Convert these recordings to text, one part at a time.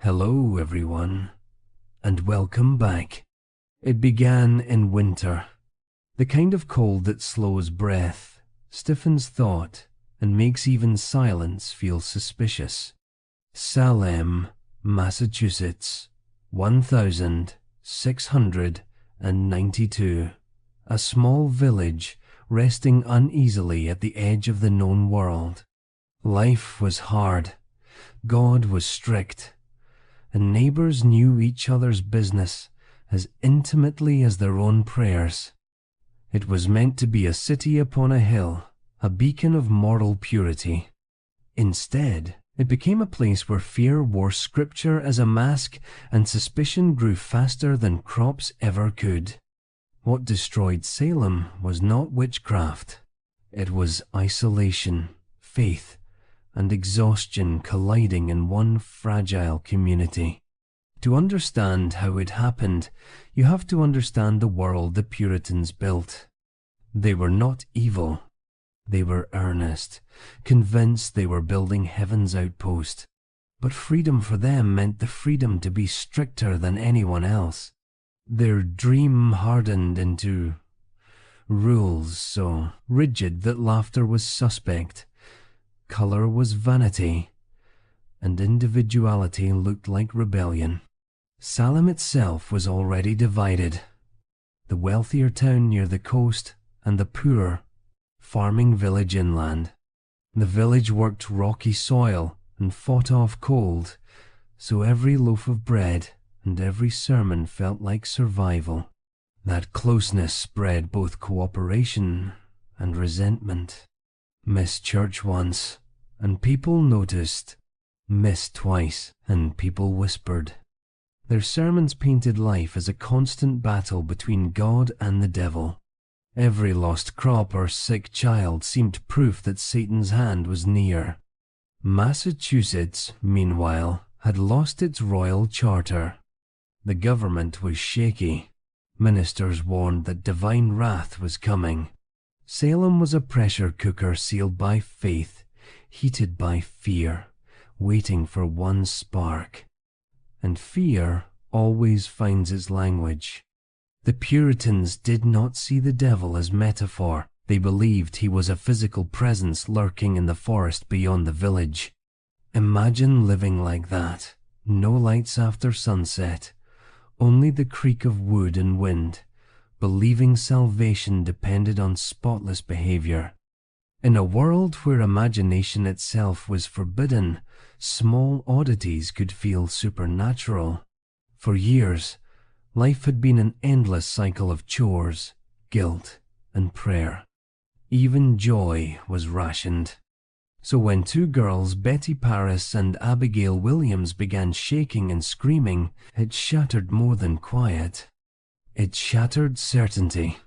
Hello everyone, and welcome back. It began in winter, the kind of cold that slows breath, stiffens thought, and makes even silence feel suspicious. Salem, Massachusetts, 1692. A small village resting uneasily at the edge of the known world. Life was hard, God was strict, and neighbors knew each other's business as intimately as their own prayers. It was meant to be a city upon a hill, a beacon of moral purity. Instead, it became a place where fear wore scripture as a mask and suspicion grew faster than crops ever could. What destroyed Salem was not witchcraft. It was isolation, faith, and exhaustion colliding in one fragile community. To understand how it happened, you have to understand the world the Puritans built. They were not evil. They were earnest, convinced they were building heaven's outpost. But freedom for them meant the freedom to be stricter than anyone else. Their dream hardened into rules so rigid that laughter was suspect, color was vanity, and individuality looked like rebellion. Salem itself was already divided. The wealthier town near the coast and the poorer, farming village inland. The village worked rocky soil and fought off cold, so every loaf of bread and every sermon felt like survival. That closeness bred both cooperation and resentment. Missed church once, and people noticed. Missed twice, and people whispered. Their sermons painted life as a constant battle between God and the devil. Every lost crop or sick child seemed proof that Satan's hand was near. Massachusetts, meanwhile, had lost its royal charter. The government was shaky. Ministers warned that divine wrath was coming. Salem was a pressure cooker sealed by faith, heated by fear, waiting for one spark. And fear always finds its language. The Puritans did not see the devil as metaphor. They believed he was a physical presence lurking in the forest beyond the village. Imagine living like that. No lights after sunset. Only the creak of wood and wind, believing salvation depended on spotless behavior. In a world where imagination itself was forbidden, small oddities could feel supernatural. For years, life had been an endless cycle of chores, guilt, and prayer. Even joy was rationed. So when two girls, Betty Paris and Abigail Williams, began shaking and screaming, it shattered more than quiet. It shattered certainty.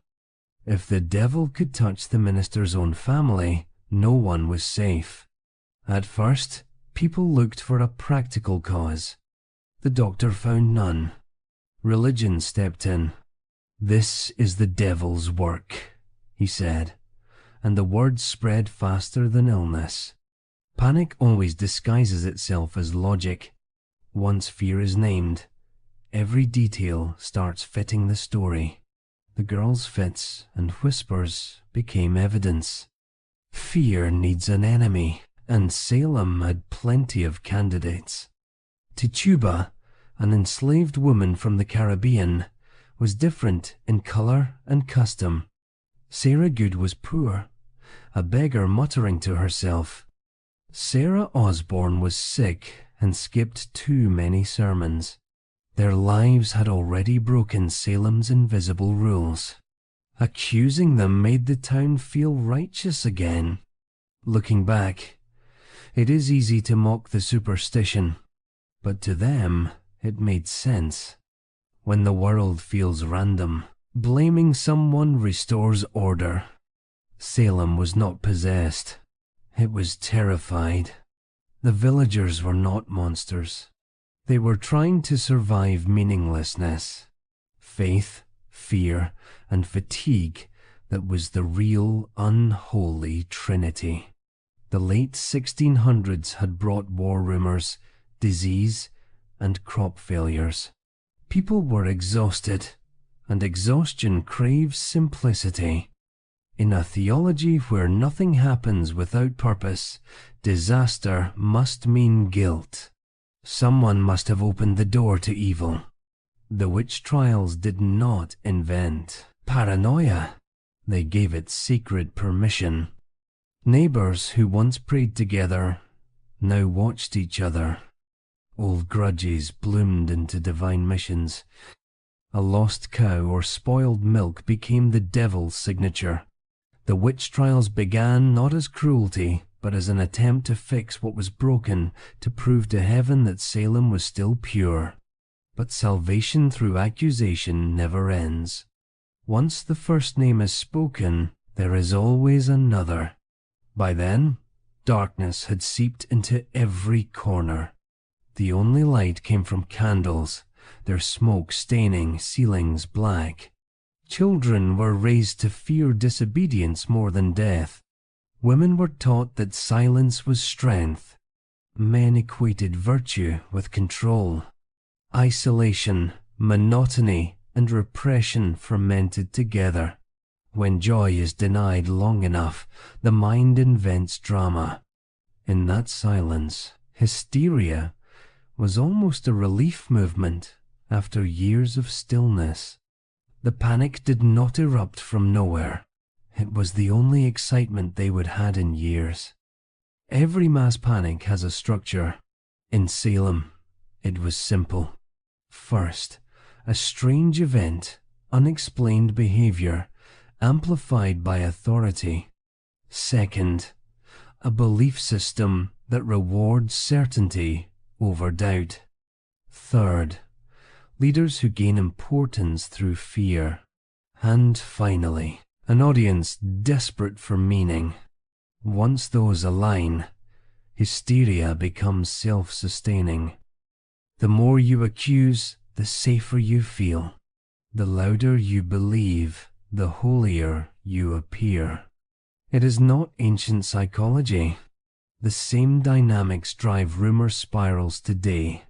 If the devil could touch the minister's own family, no one was safe. At first, people looked for a practical cause. The doctor found none. Religion stepped in. "This is the devil's work," he said. And the word spread faster than illness. Panic always disguises itself as logic. Once fear is named, every detail starts fitting the story. The girls' fits and whispers became evidence. Fear needs an enemy, and Salem had plenty of candidates. Tituba, an enslaved woman from the Caribbean, was different in color and custom. Sarah Good was poor, a beggar muttering to herself. Sarah Osborne was sick and skipped too many sermons. Their lives had already broken Salem's invisible rules. Accusing them made the town feel righteous again. Looking back, it is easy to mock the superstition, but to them it made sense. When the world feels random, blaming someone restores order. Salem was not possessed. It was terrified. The villagers were not monsters. They were trying to survive meaninglessness. Faith, fear, and fatigue that was the real unholy trinity. The late 1600s had brought war rumors, disease, and crop failures. People were exhausted, and exhaustion craves simplicity. In a theology where nothing happens without purpose, disaster must mean guilt. Someone must have opened the door to evil. The witch trials did not invent paranoia. They gave it secret permission. Neighbors who once prayed together now watched each other. Old grudges bloomed into divine missions. A lost cow or spoiled milk became the devil's signature. The witch trials began not as cruelty, but as an attempt to fix what was broken, to prove to heaven that Salem was still pure. But salvation through accusation never ends. Once the first name is spoken, there is always another. By then, darkness had seeped into every corner. The only light came from candles, their smoke staining ceilings black. Children were raised to fear disobedience more than death. Women were taught that silence was strength. Men equated virtue with control. Isolation, monotony, and repression fermented together. When joy is denied long enough, the mind invents drama. In that silence, hysteria was almost a relief movement after years of stillness. The panic did not erupt from nowhere. It was the only excitement they would had in years. Every mass panic has a structure. In Salem, it was simple. First, a strange event, unexplained behavior, amplified by authority. Second, a belief system that rewards certainty over doubt. Third, leaders who gain importance through fear. And finally, an audience desperate for meaning. Once those align, hysteria becomes self-sustaining. The more you accuse, the safer you feel. The louder you believe, the holier you appear. It is not ancient psychology. The same dynamics drive rumor spirals today,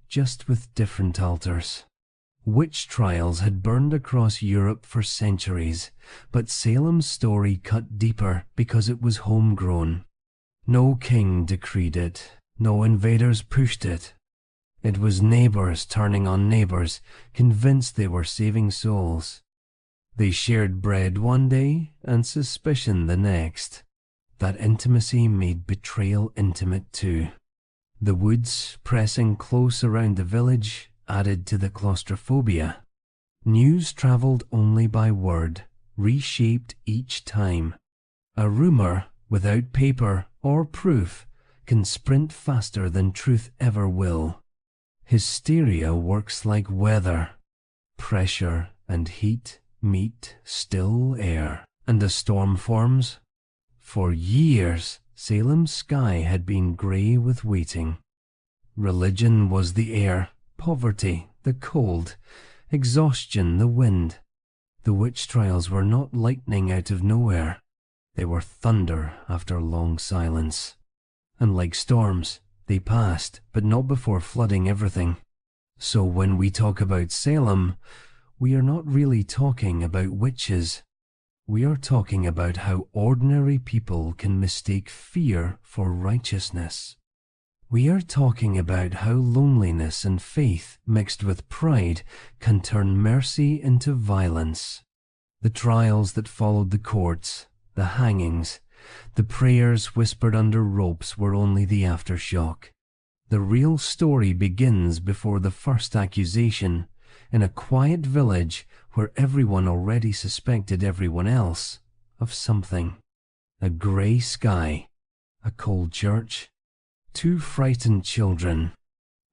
just with different altars. Witch trials had burned across Europe for centuries, but Salem's story cut deeper because it was homegrown. No king decreed it, no invaders pushed it. It was neighbors turning on neighbors, convinced they were saving souls. They shared bread one day and suspicion the next. That intimacy made betrayal intimate too. The woods, pressing close around the village, added to the claustrophobia. News traveled only by word, reshaped each time. A rumor, without paper or proof, can sprint faster than truth ever will. Hysteria works like weather. Pressure and heat meet still air, and a storm forms. For years, Salem's sky had been grey with waiting. Religion was the air, poverty the cold, exhaustion the wind. The witch trials were not lightning out of nowhere. They were thunder after long silence. And like storms, they passed, but not before flooding everything. So when we talk about Salem, we are not really talking about witches. We are talking about how ordinary people can mistake fear for righteousness. We are talking about how loneliness and faith mixed with pride can turn mercy into violence. The trials that followed the courts, the hangings, the prayers whispered under ropes were only the aftershock. The real story begins before the first accusation, in a quiet village where everyone already suspected everyone else of something. A grey sky, a cold church, 2 frightened children,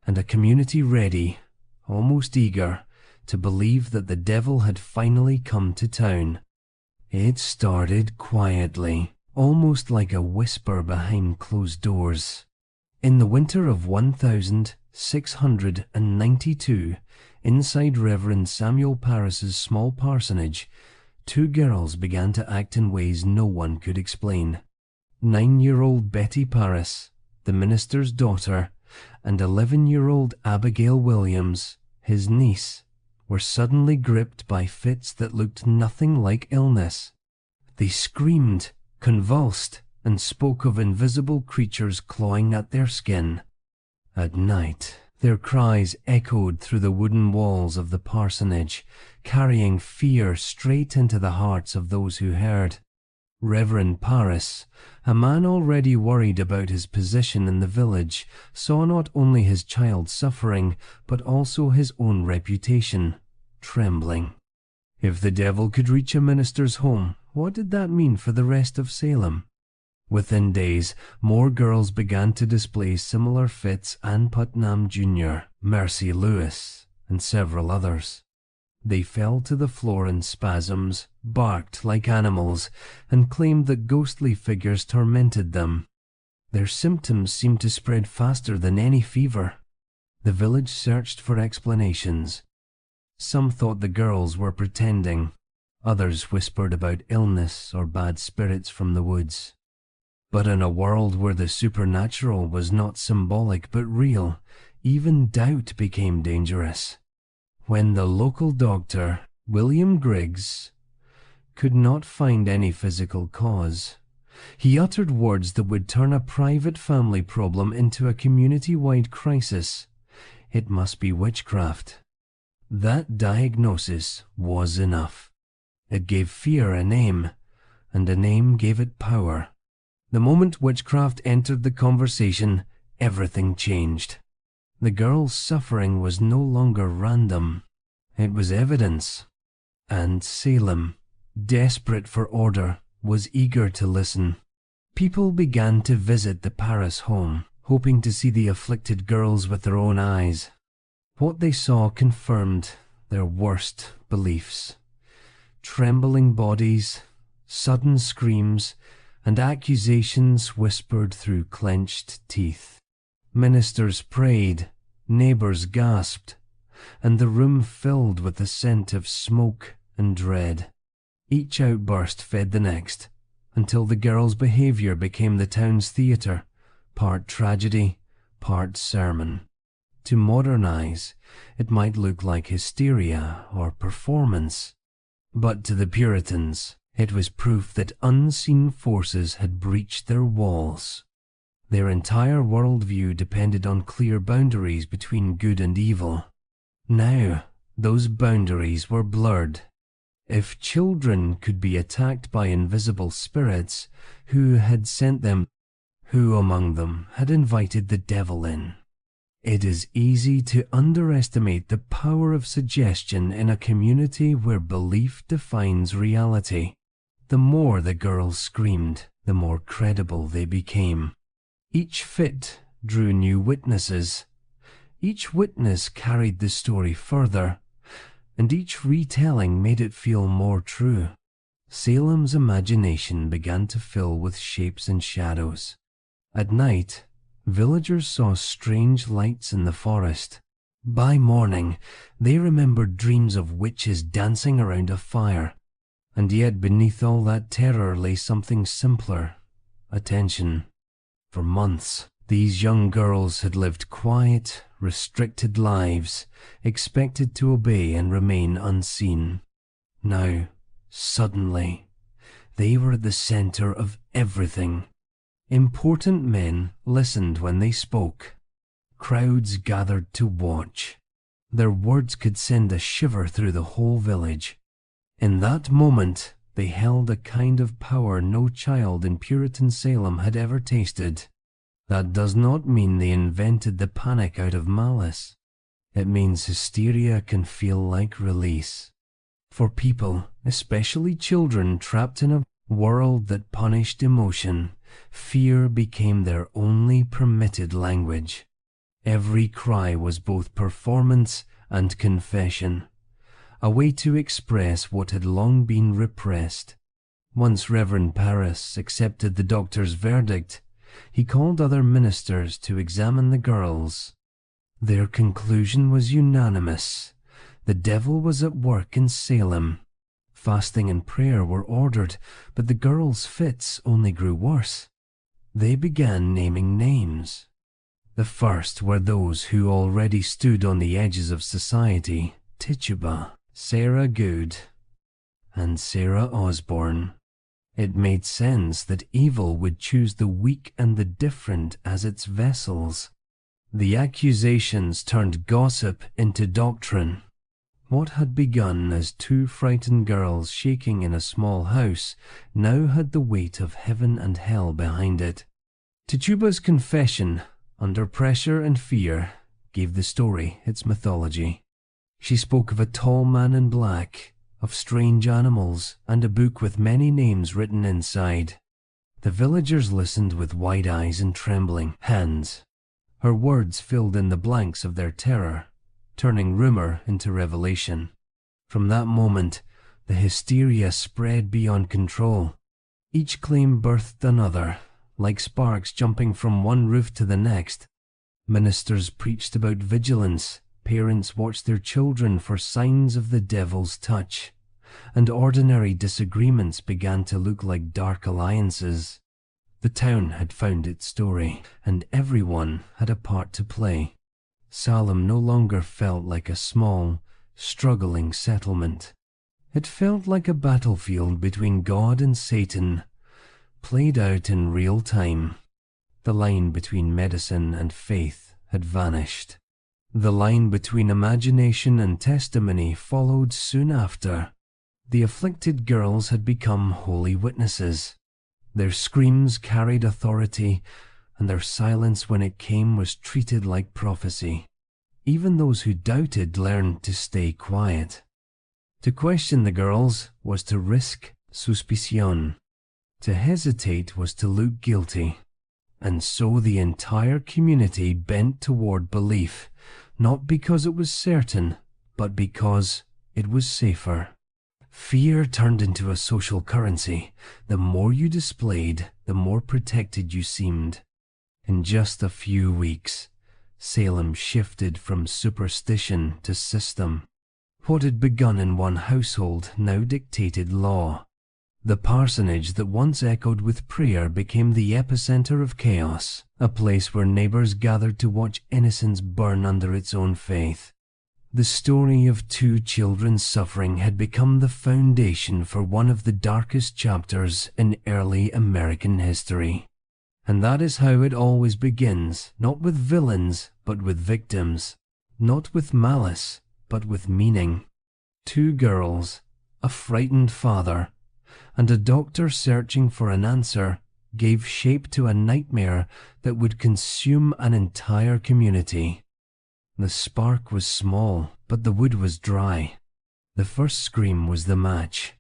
and a community ready, almost eager, to believe that the devil had finally come to town. It started quietly, almost like a whisper behind closed doors. In the winter of 1692, inside Reverend Samuel Parris's small parsonage, 2 girls began to act in ways no one could explain. 9-year-old Betty Parris, the minister's daughter, and 11-year-old Abigail Williams, his niece, were suddenly gripped by fits that looked nothing like illness. They screamed, convulsed, and spoke of invisible creatures clawing at their skin. At night, their cries echoed through the wooden walls of the parsonage, carrying fear straight into the hearts of those who heard. Reverend Parris, a man already worried about his position in the village, saw not only his child suffering, but also his own reputation trembling. If the devil could reach a minister's home, what did that mean for the rest of Salem? Within days, more girls began to display similar fits. Ann Putnam Jr., Mercy Lewis, and several others. They fell to the floor in spasms, barked like animals, and claimed that ghostly figures tormented them. Their symptoms seemed to spread faster than any fever. The village searched for explanations. Some thought the girls were pretending. Others whispered about illness or bad spirits from the woods. But in a world where the supernatural was not symbolic but real, even doubt became dangerous. When the local doctor, William Griggs, could not find any physical cause, he uttered words that would turn a private family problem into a community-wide crisis. It must be witchcraft. That diagnosis was enough. It gave fear a name, and a name gave it power. The moment witchcraft entered the conversation, everything changed. The girl's suffering was no longer random. It was evidence. And Salem, desperate for order, was eager to listen. People began to visit the Parris home, hoping to see the afflicted girls with their own eyes. What they saw confirmed their worst beliefs. Trembling bodies, sudden screams, and accusations whispered through clenched teeth. Ministers prayed, neighbors gasped, and the room filled with the scent of smoke and dread. Each outburst fed the next, until the girls' behavior became the town's theater, part tragedy, part sermon. To modern eyes, it might look like hysteria or performance, but to the Puritans, it was proof that unseen forces had breached their walls. Their entire worldview depended on clear boundaries between good and evil. Now, those boundaries were blurred. If children could be attacked by invisible spirits, who had sent them? Who among them had invited the devil in? It is easy to underestimate the power of suggestion in a community where belief defines reality. The more the girls screamed, the more credible they became. Each fit drew new witnesses. Each witness carried the story further, and each retelling made it feel more true. Salem's imagination began to fill with shapes and shadows. At night, villagers saw strange lights in the forest. By morning, they remembered dreams of witches dancing around a fire. And yet beneath all that terror lay something simpler: attention. For months, these young girls had lived quiet, restricted lives, expected to obey and remain unseen. Now, suddenly, they were at the center of everything. Important men listened when they spoke. Crowds gathered to watch. Their words could send a shiver through the whole village. In that moment, they held a kind of power no child in Puritan Salem had ever tasted. That does not mean they invented the panic out of malice. It means hysteria can feel like release. For people, especially children trapped in a world that punished emotion, fear became their only permitted language. Every cry was both performance and confession, a way to express what had long been repressed. Once Reverend Parris accepted the doctor's verdict, he called other ministers to examine the girls. Their conclusion was unanimous. The devil was at work in Salem. Fasting and prayer were ordered, but the girls' fits only grew worse. They began naming names. The first were those who already stood on the edges of society: Tituba, Sarah Good, and Sarah Osborne. It made sense that evil would choose the weak and the different as its vessels. The accusations turned gossip into doctrine. What had begun as two frightened girls shaking in a small house now had the weight of heaven and hell behind it. Tituba's confession, under pressure and fear, gave the story its mythology. She spoke of a tall man in black, of strange animals, and a book with many names written inside. The villagers listened with wide eyes and trembling hands. Her words filled in the blanks of their terror, turning rumor into revelation. From that moment, the hysteria spread beyond control. Each claim birthed another, like sparks jumping from one roof to the next. Ministers preached about vigilance, parents watched their children for signs of the devil's touch, and ordinary disagreements began to look like dark alliances. The town had found its story, and everyone had a part to play. Salem no longer felt like a small, struggling settlement. It felt like a battlefield between God and Satan, played out in real time. The line between medicine and faith had vanished. The line between imagination and testimony followed soon after. The afflicted girls had become holy witnesses. Their screams carried authority, and their silence when it came was treated like prophecy. Even those who doubted learned to stay quiet. To question the girls was to risk suspicion. To hesitate was to look guilty. And so the entire community bent toward belief, not because it was certain, but because it was safer. Fear turned into a social currency. The more you displayed, the more protected you seemed. In just a few weeks, Salem shifted from superstition to system. What had begun in one household now dictated law. The parsonage that once echoed with prayer became the epicenter of chaos, a place where neighbors gathered to watch innocence burn under its own faith. The story of two children's suffering had become the foundation for one of the darkest chapters in early American history. And that is how it always begins, not with villains, but with victims. Not with malice, but with meaning. Two girls, a frightened father, and a doctor searching for an answer gave shape to a nightmare that would consume an entire community. The spark was small, but the wood was dry. The first scream was the match,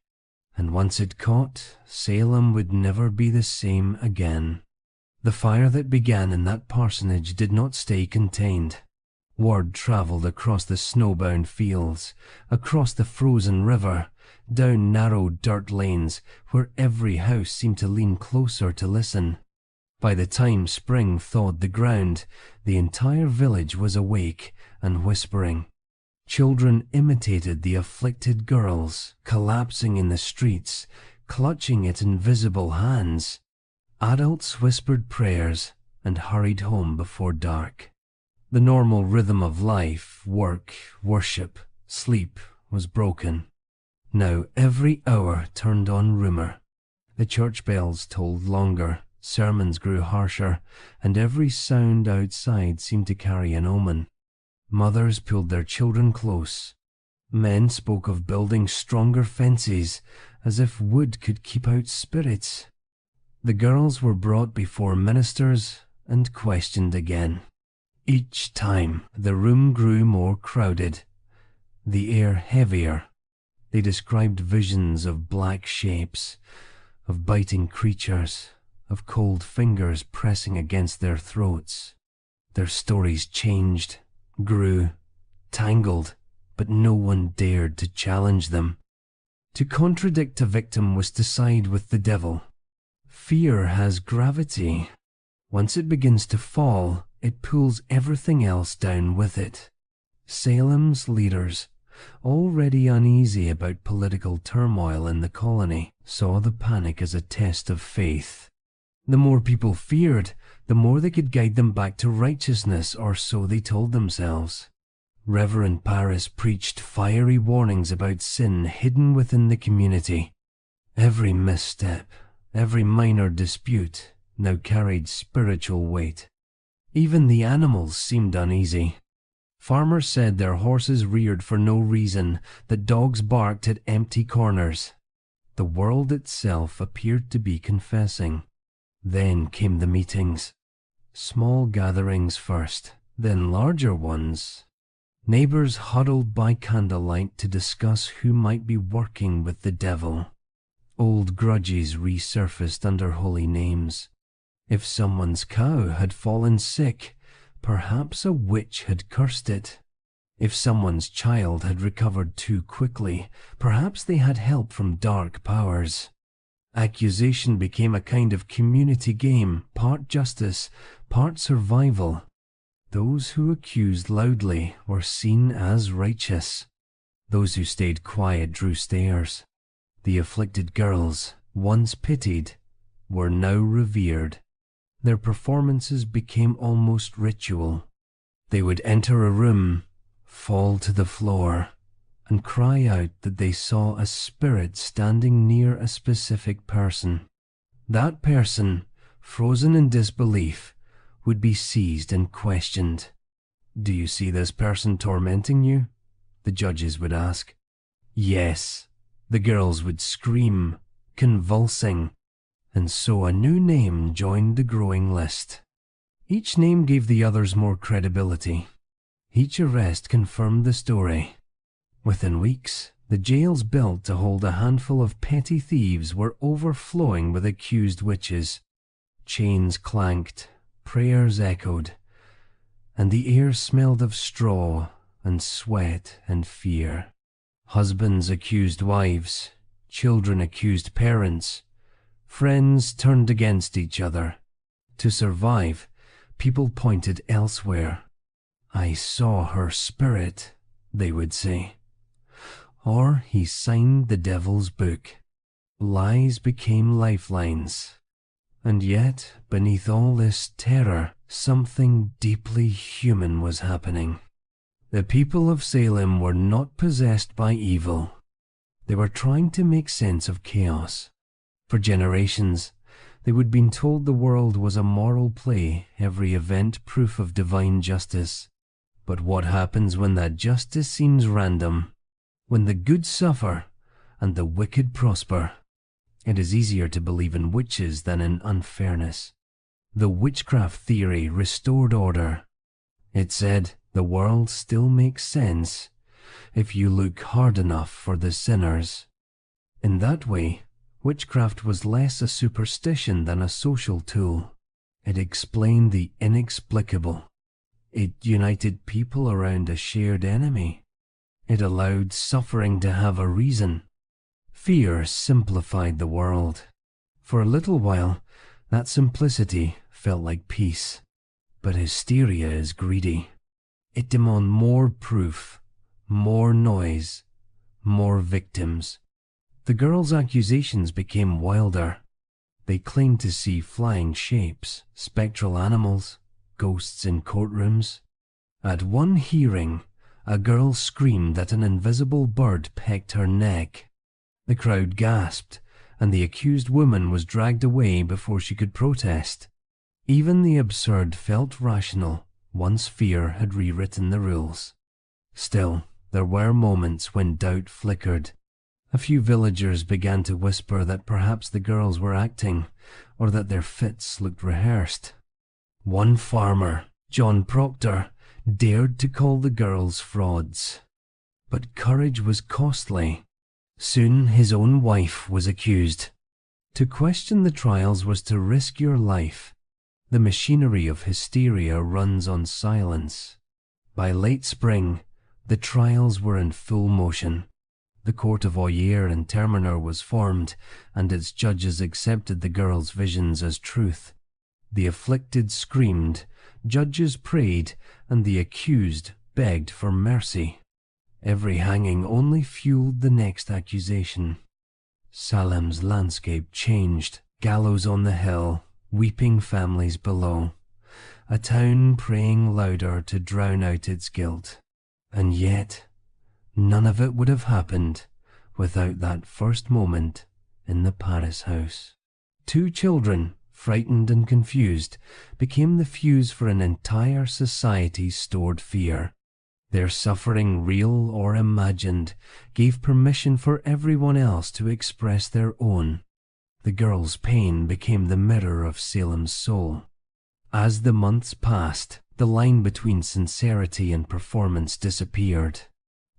and once it caught, Salem would never be the same again. The fire that began in that parsonage did not stay contained. Word traveled across the snowbound fields, across the frozen river, down narrow dirt lanes where every house seemed to lean closer to listen. By the time spring thawed the ground, the entire village was awake and whispering. Children imitated the afflicted girls, collapsing in the streets, clutching at invisible hands. Adults whispered prayers and hurried home before dark. The normal rhythm of life, work, worship, sleep, was broken. Now every hour turned on rumor. The church bells tolled longer, sermons grew harsher, and every sound outside seemed to carry an omen. Mothers pulled their children close. Men spoke of building stronger fences, as if wood could keep out spirits. The girls were brought before ministers and questioned again. Each time, the room grew more crowded, the air heavier. They described visions of black shapes, of biting creatures, of cold fingers pressing against their throats. Their stories changed, grew, tangled, but no one dared to challenge them. To contradict a victim was to side with the devil. Fear has gravity. Once it begins to fall, it pulls everything else down with it. Salem's leaders, already uneasy about political turmoil in the colony, saw the panic as a test of faith. The more people feared, the more they could guide them back to righteousness, or so they told themselves. Reverend Paris preached fiery warnings about sin hidden within the community. Every misstep, every minor dispute now carried spiritual weight. Even the animals seemed uneasy. Farmers said their horses reared for no reason, that dogs barked at empty corners. The world itself appeared to be confessing. Then came the meetings. Small gatherings first, then larger ones. Neighbors huddled by candlelight to discuss who might be working with the devil. Old grudges resurfaced under holy names. If someone's cow had fallen sick, perhaps a witch had cursed it. If someone's child had recovered too quickly, perhaps they had help from dark powers. Accusation became a kind of community game, part justice, part survival. Those who accused loudly were seen as righteous. Those who stayed quiet drew stares. The afflicted girls, once pitied, were now revered. Their performances became almost ritual. They would enter a room, fall to the floor, and cry out that they saw a spirit standing near a specific person. That person, frozen in disbelief, would be seized and questioned. "Do you see this person tormenting you?" the judges would ask. Yes, the girls would scream, convulsing, and so a new name joined the growing list. Each name gave the others more credibility. Each arrest confirmed the story. Within weeks, the jails built to hold a handful of petty thieves were overflowing with accused witches. Chains clanked, prayers echoed, and the air smelled of straw and sweat and fear. Husbands accused wives, children accused parents, friends turned against each other. To survive, people pointed elsewhere. "I saw her spirit," they would say. Or he signed the devil's book. Lies became lifelines. And yet, beneath all this terror, something deeply human was happening. The people of Salem were not possessed by evil. They were trying to make sense of chaos. For generations, they would have been told the world was a moral play, every event proof of divine justice. But what happens when that justice seems random? When the good suffer and the wicked prosper? It is easier to believe in witches than in unfairness. The witchcraft theory restored order. It said the world still makes sense if you look hard enough for the sinners. In that way, witchcraft was less a superstition than a social tool. It explained the inexplicable. It united people around a shared enemy. It allowed suffering to have a reason. Fear simplified the world. For a little while, that simplicity felt like peace. But hysteria is greedy. It demands more proof, more noise, more victims. The girls' accusations became wilder. They claimed to see flying shapes, spectral animals, ghosts in courtrooms. At one hearing, a girl screamed that an invisible bird pecked her neck. The crowd gasped, and the accused woman was dragged away before she could protest. Even the absurd felt rational once fear had rewritten the rules. Still, there were moments when doubt flickered. A few villagers began to whisper that perhaps the girls were acting, or that their fits looked rehearsed. One farmer, John Proctor, dared to call the girls frauds. But courage was costly. Soon his own wife was accused. To question the trials was to risk your life. The machinery of hysteria runs on silence. By late spring, the trials were in full motion. The court of Oyer and Terminer was formed, and its judges accepted the girls' visions as truth. The afflicted screamed, judges prayed, and the accused begged for mercy. Every hanging only fueled the next accusation. Salem's landscape changed. Gallows on the hill, weeping families below, a town praying louder to drown out its guilt. And yet, none of it would have happened without that first moment in the Paris house. Two children, frightened and confused, became the fuse for an entire society's stored fear. Their suffering, real or imagined, gave permission for everyone else to express their own. The girl's pain became the mirror of Salem's soul. As the months passed, the line between sincerity and performance disappeared.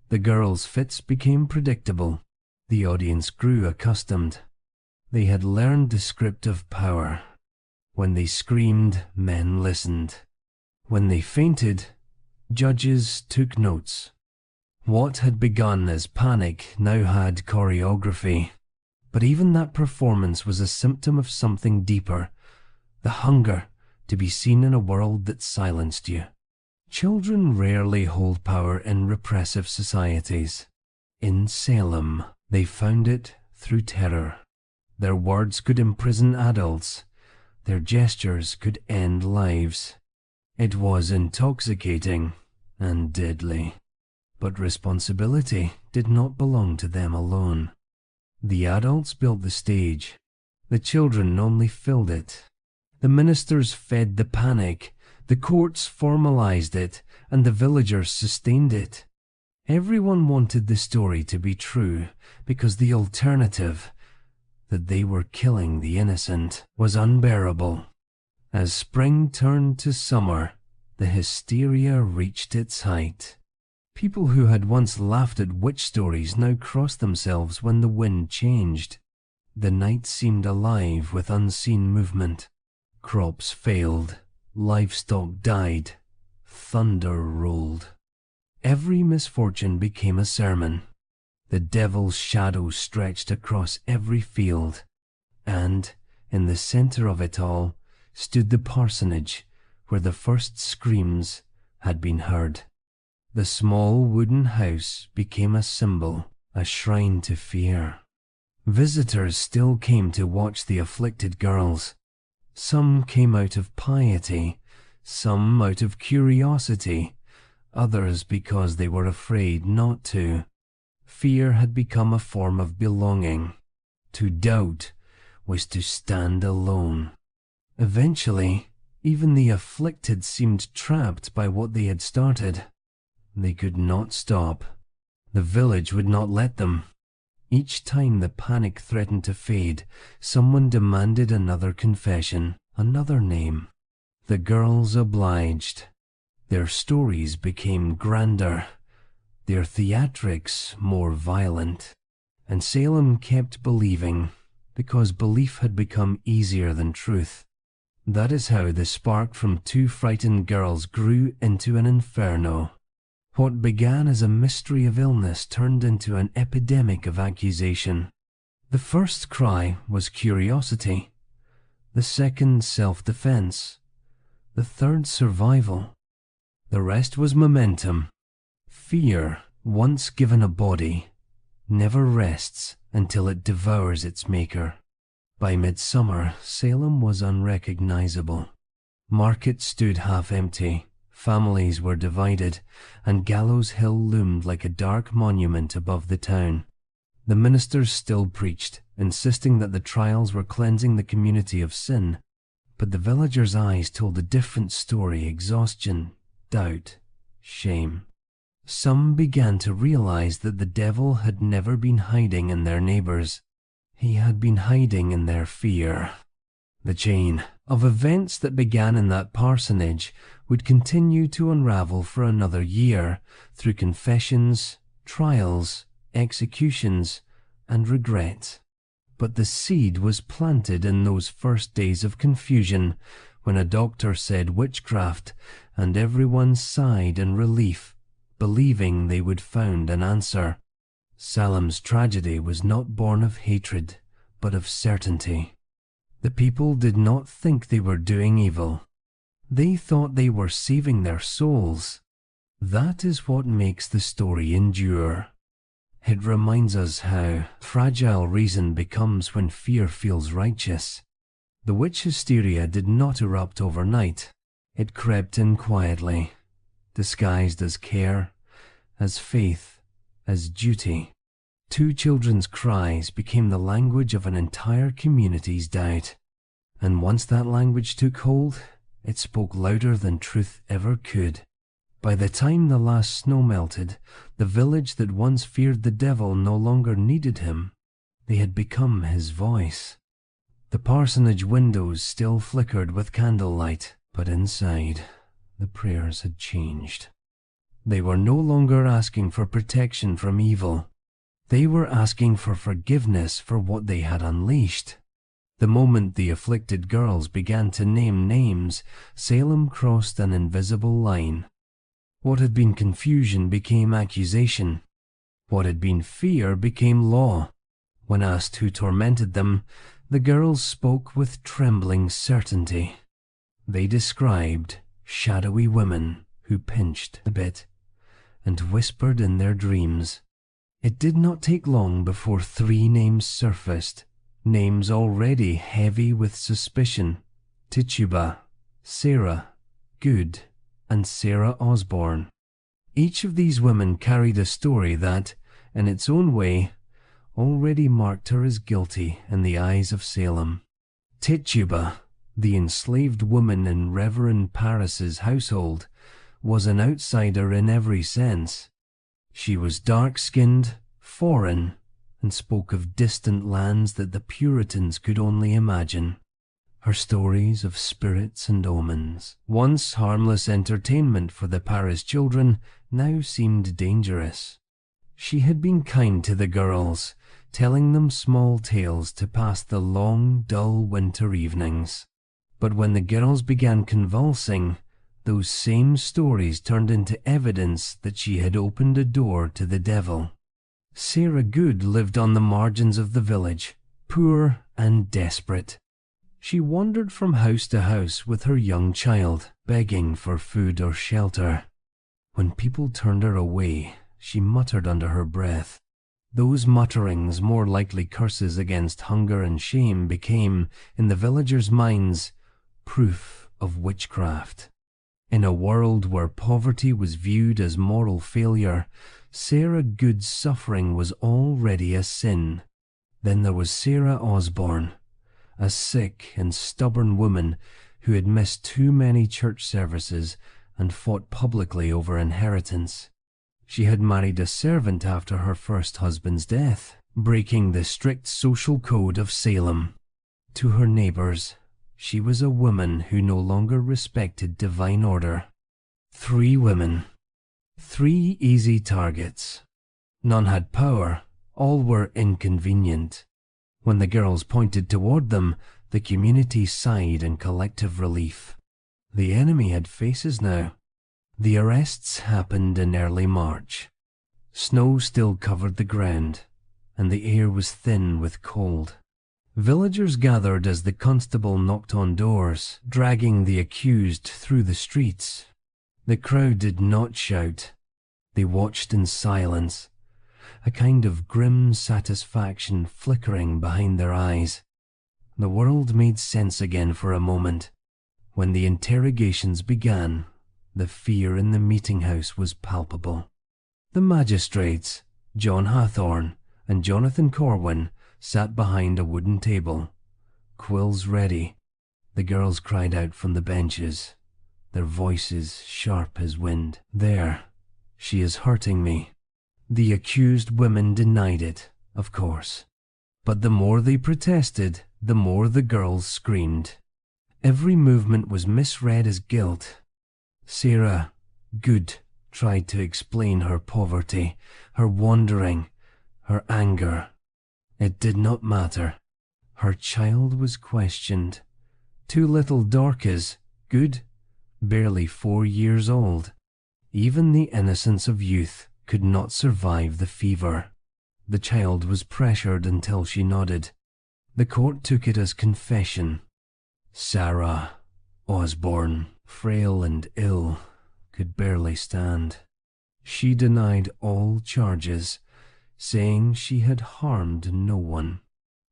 The girl's fits became predictable. The audience grew accustomed. They had learned descriptive power. When they screamed, men listened. When they fainted, judges took notes. What had begun as panic now had choreography. But even that performance was a symptom of something deeper, the hunger to be seen in a world that silenced you. Children rarely hold power in repressive societies. In Salem, they found it through terror. Their words could imprison adults. Their gestures could end lives. It was intoxicating and deadly. But responsibility did not belong to them alone. The adults built the stage. The children only filled it. The ministers fed the panic. The courts formalized it, and the villagers sustained it. Everyone wanted the story to be true, because the alternative, that they were killing the innocent, was unbearable. As spring turned to summer, the hysteria reached its height. People who had once laughed at witch stories now crossed themselves when the wind changed. The night seemed alive with unseen movement. Crops failed, livestock died, thunder rolled. Every misfortune became a sermon. The devil's shadow stretched across every field, and in the center of it all stood the parsonage where the first screams had been heard. The small wooden house became a symbol, a shrine to fear. Visitors still came to watch the afflicted girls. Some came out of piety, some out of curiosity, others because they were afraid not to. Fear had become a form of belonging. To doubt was to stand alone. Eventually, even the afflicted seemed trapped by what they had started. They could not stop. The village would not let them. Each time the panic threatened to fade, someone demanded another confession, another name. The girls obliged. Their stories became grander, their theatrics more violent. And Salem kept believing, because belief had become easier than truth. That is how the spark from two frightened girls grew into an inferno. What began as a mystery of illness turned into an epidemic of accusation. The first cry was curiosity, the second self-defense, the third survival. The rest was momentum. Fear, once given a body, never rests until it devours its maker. By midsummer, Salem was unrecognizable. Markets stood half empty. Families were divided, and Gallows Hill loomed like a dark monument above the town. The ministers still preached, insisting that the trials were cleansing the community of sin, but the villagers' eyes told a different story: exhaustion, doubt, shame. Some began to realize that the devil had never been hiding in their neighbors. He had been hiding in their fear. The chain of events that began in that parsonage would continue to unravel for another year through confessions, trials, executions, and regret. But the seed was planted in those first days of confusion when a doctor said witchcraft, and everyone sighed in relief, believing they would find an answer. Salem's tragedy was not born of hatred, but of certainty. The people did not think they were doing evil. They thought they were saving their souls. That is what makes the story endure. It reminds us how fragile reason becomes when fear feels righteous. The witch hysteria did not erupt overnight. It crept in quietly, disguised as care, as faith, as duty. Two children's cries became the language of an entire community's doubt. And once that language took hold, it spoke louder than truth ever could. By the time the last snow melted, the village that once feared the devil no longer needed him. They had become his voice. The parsonage windows still flickered with candlelight, but inside, the prayers had changed. They were no longer asking for protection from evil. They were asking for forgiveness for what they had unleashed. The moment the afflicted girls began to name names, Salem crossed an invisible line. What had been confusion became accusation. What had been fear became law. When asked who tormented them, the girls spoke with trembling certainty. They described shadowy women who pinched a bit and whispered in their dreams. It did not take long before 3 names surfaced, names already heavy with suspicion: Tituba, Sarah, Good, and Sarah Osborne. Each of these women carried a story that, in its own way, already marked her as guilty in the eyes of Salem. Tituba, the enslaved woman in Reverend Parris's household, was an outsider in every sense. She was dark-skinned, foreign, and spoke of distant lands that the Puritans could only imagine. Her stories of spirits and omens, once harmless entertainment for the Paris children, now seemed dangerous. She had been kind to the girls, telling them small tales to pass the long, dull winter evenings. But when the girls began convulsing, those same stories turned into evidence that she had opened a door to the devil. Sarah Good lived on the margins of the village, poor and desperate. She wandered from house to house with her young child, begging for food or shelter. When people turned her away, she muttered under her breath. Those mutterings, more likely curses against hunger and shame, became, in the villagers' minds, proof of witchcraft. In a world where poverty was viewed as moral failure, Sarah Good's suffering was already a sin. Then there was Sarah Osborne, a sick and stubborn woman who had missed too many church services and fought publicly over inheritance. She had married a servant after her first husband's death, breaking the strict social code of Salem. To her neighbors, she was a woman who no longer respected divine order. 3 women. 3 easy targets. None had power, all were inconvenient. When the girls pointed toward them, the community sighed in collective relief. The enemy had faces now. The arrests happened in early March. Snow still covered the ground, and the air was thin with cold. Villagers gathered as the constable knocked on doors, dragging the accused through the streets. The crowd did not shout. They watched in silence, a kind of grim satisfaction flickering behind their eyes. The world made sense again for a moment. When the interrogations began, the fear in the meeting house was palpable. The magistrates, John Hathorne and Jonathan Corwin, sat behind a wooden table, quills ready. The girls cried out from the benches, their voices sharp as wind. "There, she is hurting me." The accused women denied it, of course. But the more they protested, the more the girls screamed. Every movement was misread as guilt. Sarah Good tried to explain her poverty, her wandering, her anger. It did not matter. Her child was questioned. 2 little Dorcas, Good, barely 4 years old. Even the innocence of youth could not survive the fever. The child was pressured until she nodded. The court took it as confession. Sarah Osborne, frail and ill, could barely stand. She denied all charges, saying she had harmed no one.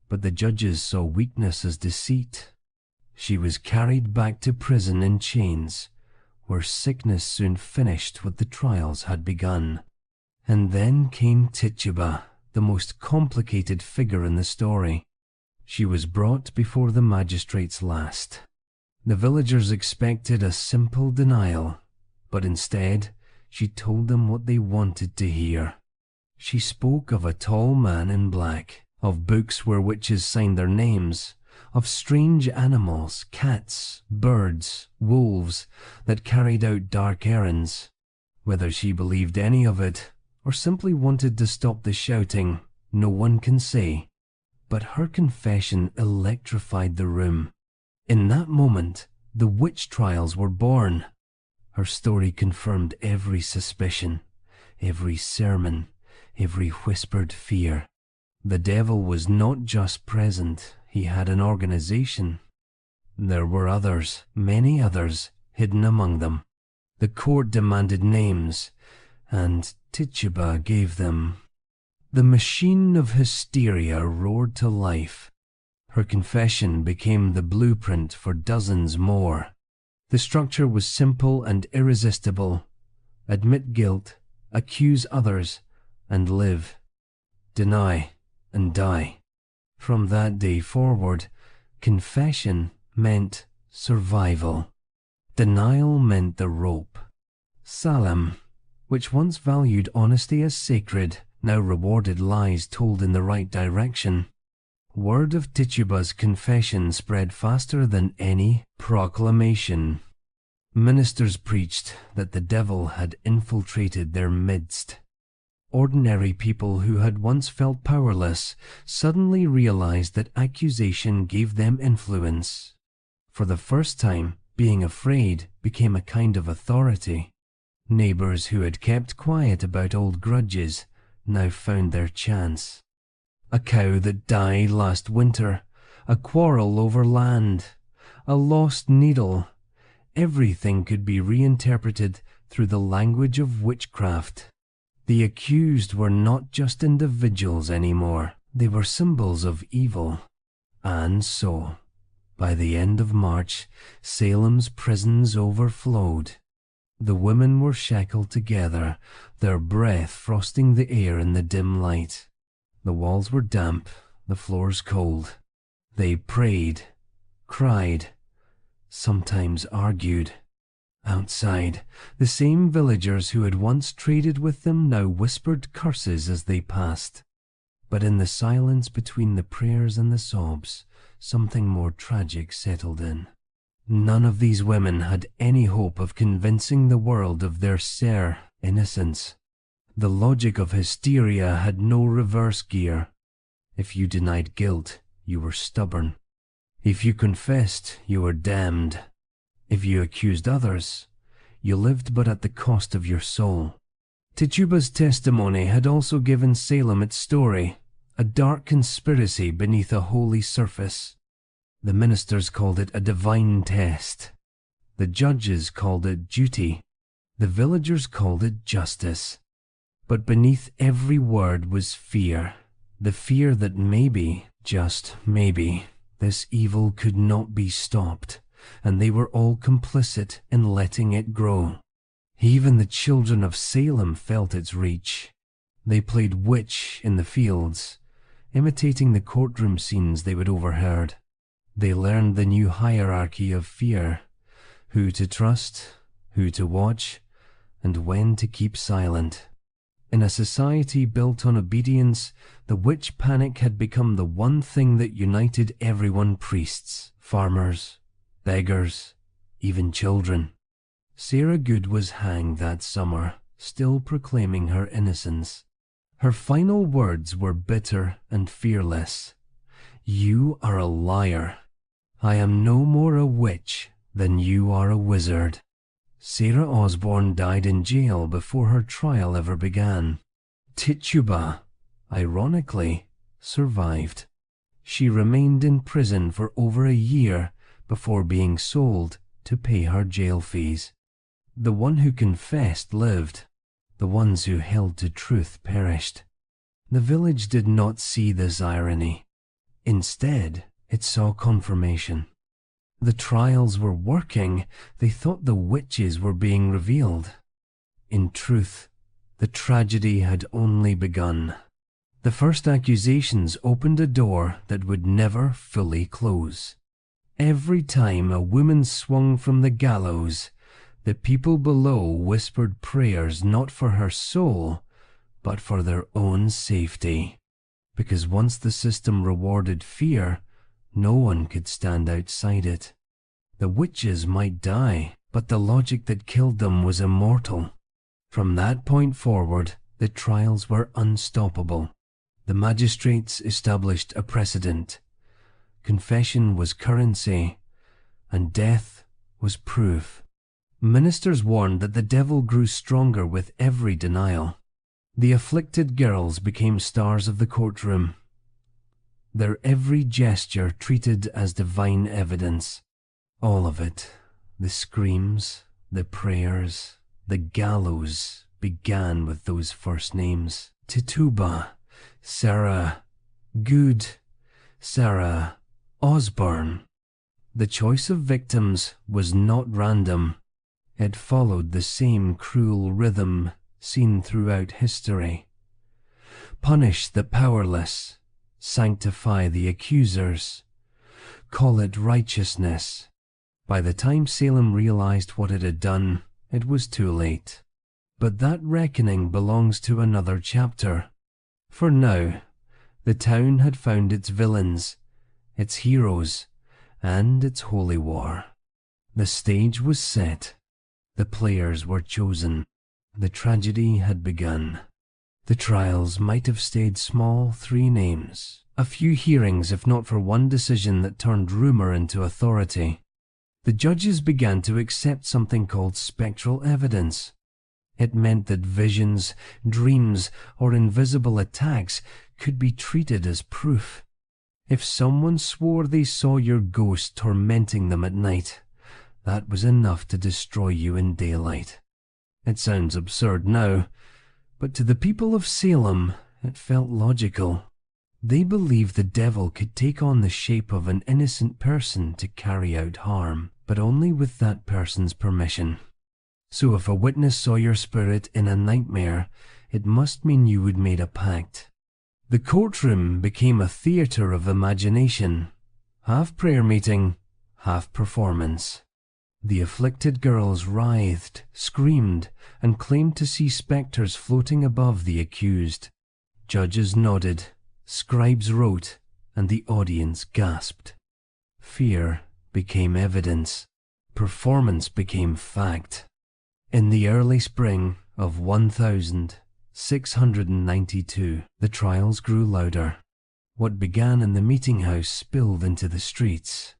But the judges saw weakness as deceit, She was carried back to prison in chains, where sickness soon finished what the trials had begun. And then came Tituba, the most complicated figure in the story. She was brought before the magistrates last. The villagers expected a simple denial, but instead she told them what they wanted to hear. She spoke of a tall man in black, of books where witches signed their names, of strange animals, cats, birds, wolves, that carried out dark errands. Whether she believed any of it, or simply wanted to stop the shouting, no one can say. But her confession electrified the room. In that moment, the witch trials were born. Her story confirmed every suspicion, every sermon, every whispered fear. The devil was not just present, he had an organization. There were others, many others, hidden among them. The court demanded names, and Tituba gave them. The machine of hysteria roared to life. Her confession became the blueprint for dozens more. The structure was simple and irresistible. Admit guilt, accuse others, and live. Deny and die. From that day forward, confession meant survival. Denial meant the rope. Salem, which once valued honesty as sacred, now rewarded lies told in the right direction. Word of Tituba's confession spread faster than any proclamation. Ministers preached that the devil had infiltrated their midst. Ordinary people who had once felt powerless suddenly realized that accusation gave them influence. For the first time, being afraid became a kind of authority. Neighbors who had kept quiet about old grudges now found their chance. A cow that died last winter, a quarrel over land, a lost needle. Everything could be reinterpreted through the language of witchcraft. The accused were not just individuals anymore, they were symbols of evil. And so, by the end of March, Salem's prisons overflowed. The women were shackled together, their breath frosting the air in the dim light. The walls were damp, the floors cold. They prayed, cried, sometimes argued. Outside, the same villagers who had once traded with them now whispered curses as they passed. But in the silence between the prayers and the sobs, something more tragic settled in. None of these women had any hope of convincing the world of their innocence. The logic of hysteria had no reverse gear. If you denied guilt, you were stubborn. If you confessed, you were damned. If you accused others, you lived but at the cost of your soul. Tituba's testimony had also given Salem its story, a dark conspiracy beneath a holy surface. The ministers called it a divine test. The judges called it duty. The villagers called it justice. But beneath every word was fear, the fear that maybe, just maybe, this evil could not be stopped, and they were all complicit in letting it grow. Even the children of Salem felt its reach. They played witch in the fields, imitating the courtroom scenes they had overheard. They learned the new hierarchy of fear, who to trust, who to watch, and when to keep silent. In a society built on obedience, the witch panic had become the one thing that united everyone: priests, farmers, beggars, even children. Sarah Good was hanged that summer, still proclaiming her innocence. Her final words were bitter and fearless. "You are a liar. I am no more a witch than you are a wizard." Sarah Osborne died in jail before her trial ever began. Tituba, ironically, survived. She remained in prison for over a year before being sold to pay her jail fees. The one who confessed lived. The ones who held to truth perished. The village did not see this irony. Instead, it saw confirmation. The trials were working. They thought the witches were being revealed. In truth, the tragedy had only begun. The first accusations opened a door that would never fully close. Every time a woman swung from the gallows, the people below whispered prayers not for her soul, but for their own safety. Because once the system rewarded fear, no one could stand outside it. The witches might die, but the logic that killed them was immortal. From that point forward, the trials were unstoppable. The magistrates established a precedent. Confession was currency, and death was proof. Ministers warned that the devil grew stronger with every denial. The afflicted girls became stars of the courtroom, their every gesture treated as divine evidence. All of it, the screams, the prayers, the gallows, began with those first names. Tituba, Sarah, Good, Sarah, Osborne. The choice of victims was not random. It followed the same cruel rhythm seen throughout history. Punish the powerless, sanctify the accusers, call it righteousness. By the time Salem realized what it had done, it was too late. But that reckoning belongs to another chapter. For now, the town had found its villains, its heroes, and its holy war. The stage was set. The players were chosen. The tragedy had begun. The trials might have stayed small, 3 names, a few hearings if not for one decision that turned rumor into authority. The judges began to accept something called spectral evidence. It meant that visions, dreams, or invisible attacks could be treated as proof. If someone swore they saw your ghost tormenting them at night, that was enough to destroy you in daylight. It sounds absurd now, but to the people of Salem, it felt logical. They believed the devil could take on the shape of an innocent person to carry out harm, but only with that person's permission. So if a witness saw your spirit in a nightmare, it must mean you had made a pact. The courtroom became a theater of imagination, half prayer meeting, half performance. The afflicted girls writhed, screamed, and claimed to see specters floating above the accused. Judges nodded, scribes wrote, and the audience gasped. Fear became evidence. Performance became fact. In the early spring of 1692, the trials grew louder. What began in the meeting house spilled into the streets.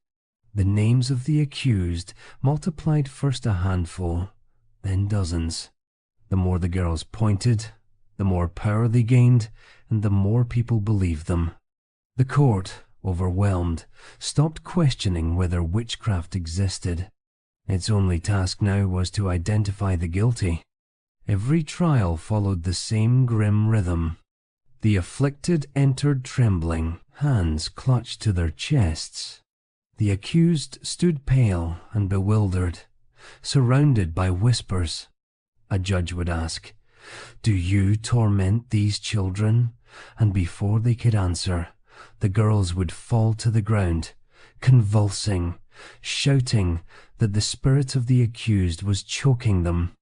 The names of the accused multiplied, first a handful, then dozens. The more the girls pointed, the more power they gained, and the more people believed them. The court, overwhelmed, stopped questioning whether witchcraft existed. Its only task now was to identify the guilty. Every trial followed the same grim rhythm. The afflicted entered trembling, hands clutched to their chests. The accused stood pale and bewildered, surrounded by whispers. A judge would ask, "Do you torment these children?" And before they could answer, the girls would fall to the ground, convulsing, shouting that the spirit of the accused was choking them.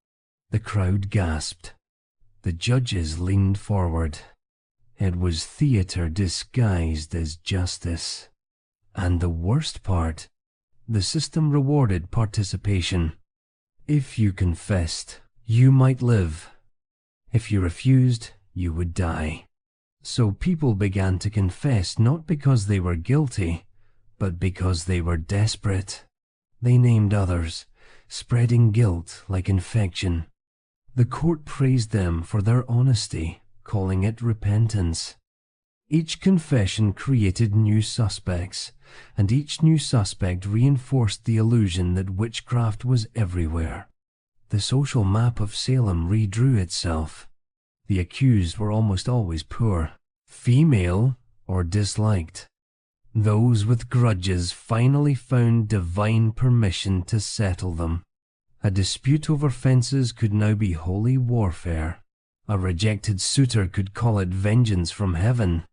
The crowd gasped. The judges leaned forward. It was theater disguised as justice. And the worst part, the system rewarded participation. If you confessed, you might live. If you refused, you would die. So people began to confess not because they were guilty, but because they were desperate. They named others, spreading guilt like infection. The court praised them for their honesty, calling it repentance. Each confession created new suspects, and each new suspect reinforced the illusion that witchcraft was everywhere. The social map of Salem redrew itself. The accused were almost always poor, female, or disliked. Those with grudges finally found divine permission to settle them. A dispute over fences could now be holy warfare. A rejected suitor could call it vengeance from heaven.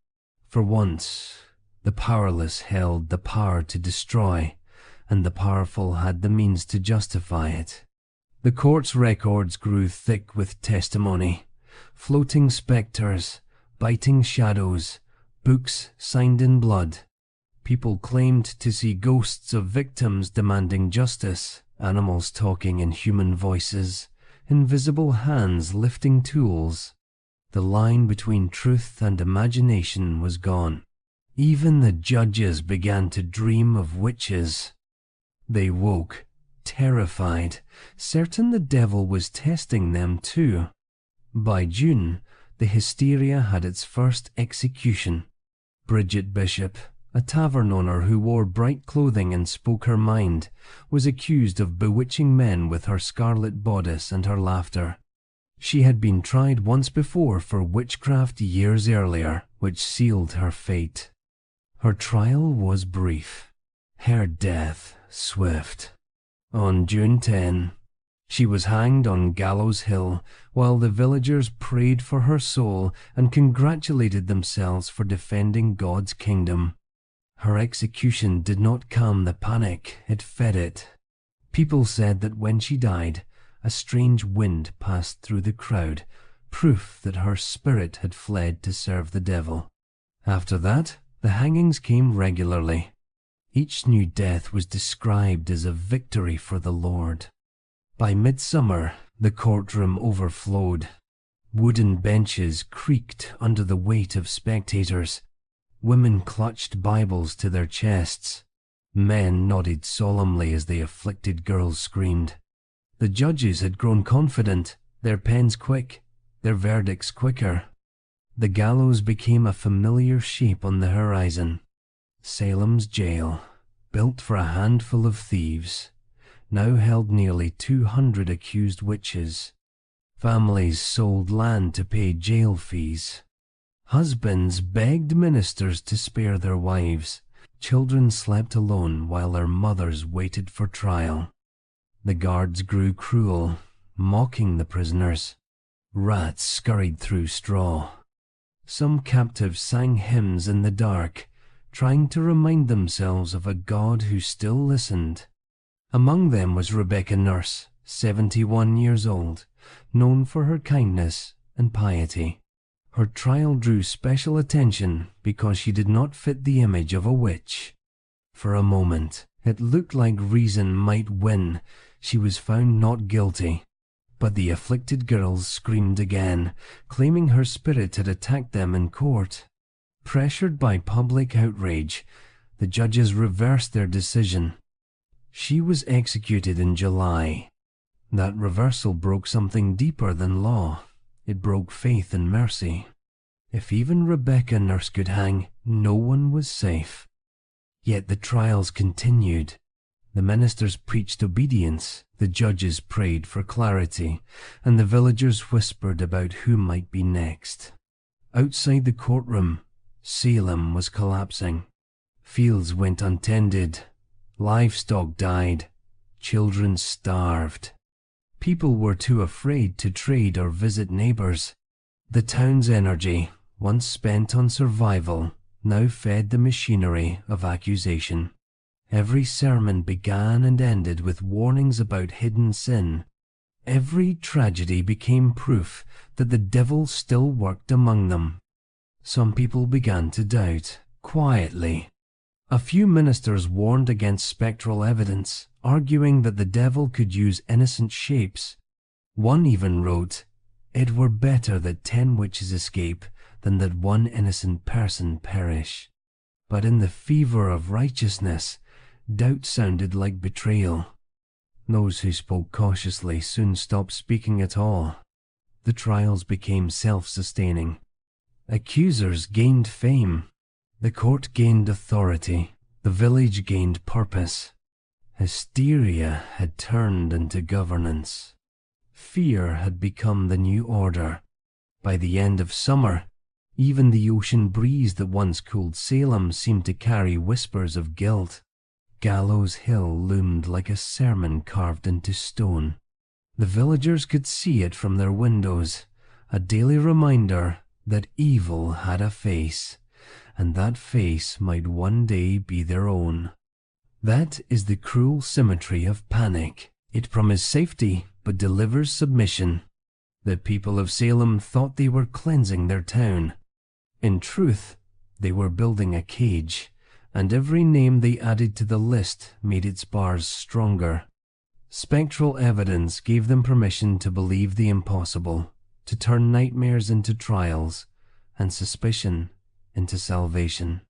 For once, the powerless held the power to destroy, and the powerful had the means to justify it. The court's records grew thick with testimony. Floating spectres, biting shadows, books signed in blood. People claimed to see ghosts of victims demanding justice, animals talking in human voices, invisible hands lifting tools. The line between truth and imagination was gone. Even the judges began to dream of witches. They woke, terrified, certain the devil was testing them too. By June, the hysteria had its first execution. Bridget Bishop, a tavern owner who wore bright clothing and spoke her mind, was accused of bewitching men with her scarlet bodice and her laughter. She had been tried once before for witchcraft years earlier, which sealed her fate. Her trial was brief, her death swift. On June 10, she was hanged on Gallows Hill while the villagers prayed for her soul and congratulated themselves for defending God's kingdom. Her execution did not calm the panic, it fed it. People said that when she died, a strange wind passed through the crowd, proof that her spirit had fled to serve the devil. After that, the hangings came regularly. Each new death was described as a victory for the Lord. By midsummer, the courtroom overflowed. Wooden benches creaked under the weight of spectators. Women clutched Bibles to their chests. Men nodded solemnly as the afflicted girls screamed. The judges had grown confident, their pens quick, their verdicts quicker. The gallows became a familiar shape on the horizon. Salem's jail, built for a handful of thieves, now held nearly 200 accused witches. Families sold land to pay jail fees. Husbands begged ministers to spare their wives. Children slept alone while their mothers waited for trial. The guards grew cruel, mocking the prisoners. Rats scurried through straw. Some captives sang hymns in the dark, trying to remind themselves of a God who still listened. Among them was Rebecca Nurse, 71 years old, known for her kindness and piety. Her trial drew special attention because she did not fit the image of a witch. For a moment, it looked like reason might win. She was found not guilty. But the afflicted girls screamed again, claiming her spirit had attacked them in court. Pressured by public outrage, the judges reversed their decision. She was executed in July. That reversal broke something deeper than law. It broke faith and mercy. If even Rebecca Nurse could hang, no one was safe. Yet the trials continued. The ministers preached obedience, the judges prayed for clarity, and the villagers whispered about who might be next. Outside the courtroom, Salem was collapsing. Fields went untended. Livestock died. Children starved. People were too afraid to trade or visit neighbors. The town's energy, once spent on survival, now fed the machinery of accusation. Every sermon began and ended with warnings about hidden sin. Every tragedy became proof that the devil still worked among them. Some people began to doubt, quietly. A few ministers warned against spectral evidence, arguing that the devil could use innocent shapes. One even wrote, "It were better that 10 witches escape than that one innocent person perish." But in the fever of righteousness, doubt sounded like betrayal. Those who spoke cautiously soon stopped speaking at all. The trials became self-sustaining. Accusers gained fame. The court gained authority. The village gained purpose. Hysteria had turned into governance. Fear had become the new order. By the end of summer, Even the ocean breeze that once cooled Salem seemed to carry whispers of guilt. Gallows Hill loomed like a sermon carved into stone. The villagers could see it from their windows, a daily reminder that evil had a face, and that face might one day be their own. That is the cruel symmetry of panic. It promises safety, but delivers submission. The people of Salem thought they were cleansing their town. In truth, they were building a cage, and every name they added to the list made its bars stronger. Spectral evidence gave them permission to believe the impossible, to turn nightmares into trials, and suspicion into salvation.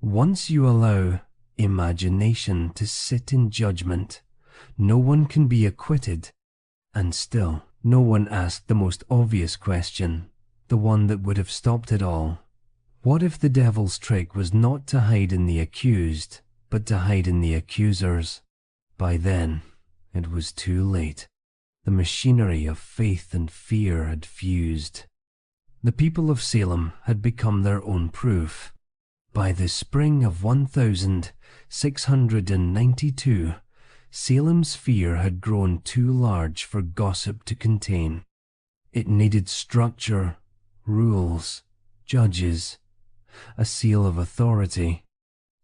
Once you allow imagination to sit in judgment, no one can be acquitted. And still, no one asked the most obvious question, the one that would have stopped it all. What if the devil's trick was not to hide in the accused, but to hide in the accusers? By then, it was too late. The machinery of faith and fear had fused. The people of Salem had become their own proof. By the spring of 1692, Salem's fear had grown too large for gossip to contain. It needed structure, rules, judges, a seal of authority.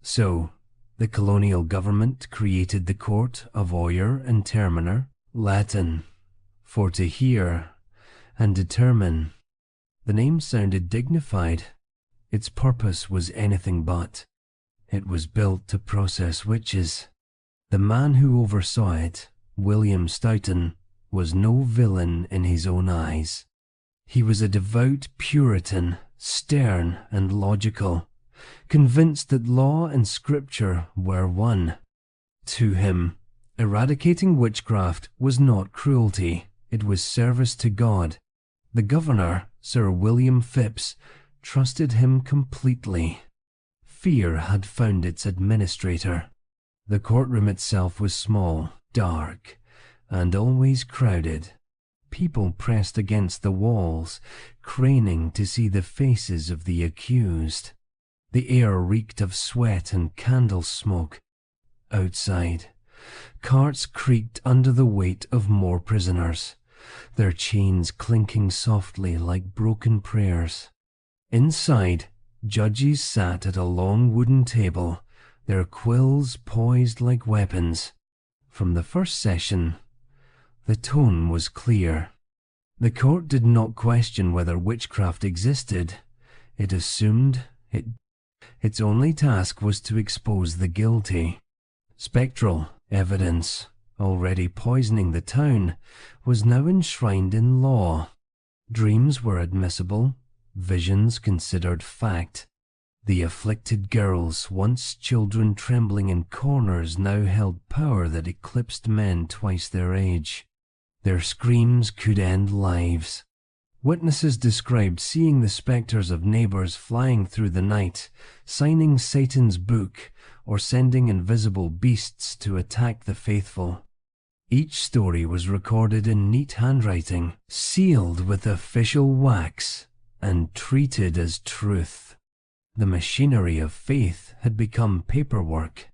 So, the colonial government created the Court of Oyer and Terminer, Latin, for to hear and determine. The name sounded dignified. Its purpose was anything but. It was built to process witches. The man who oversaw it, William Stoughton, was no villain in his own eyes. He was a devout Puritan, stern and logical, convinced that law and scripture were one. To him, eradicating witchcraft was not cruelty, it was service to God. The governor, Sir William Phipps, trusted him completely. Fear had found its administrator. The courtroom itself was small, dark, and always crowded. People pressed against the walls, craning to see the faces of the accused. The air reeked of sweat and candle smoke. Outside, carts creaked under the weight of more prisoners, their chains clinking softly like broken prayers. Inside, judges sat at a long wooden table, their quills poised like weapons. From the first session, the tone was clear. The court did not question whether witchcraft existed. It assumed its only task was to expose the guilty. Spectral evidence, already poisoning the town, was now enshrined in law. Dreams were admissible, visions considered fact. The afflicted girls, once children trembling in corners, now held power that eclipsed men twice their age. Their screams could end lives. Witnesses described seeing the specters of neighbors flying through the night, signing Satan's book, or sending invisible beasts to attack the faithful. Each story was recorded in neat handwriting, sealed with official wax, and treated as truth. The machinery of faith had become paperwork.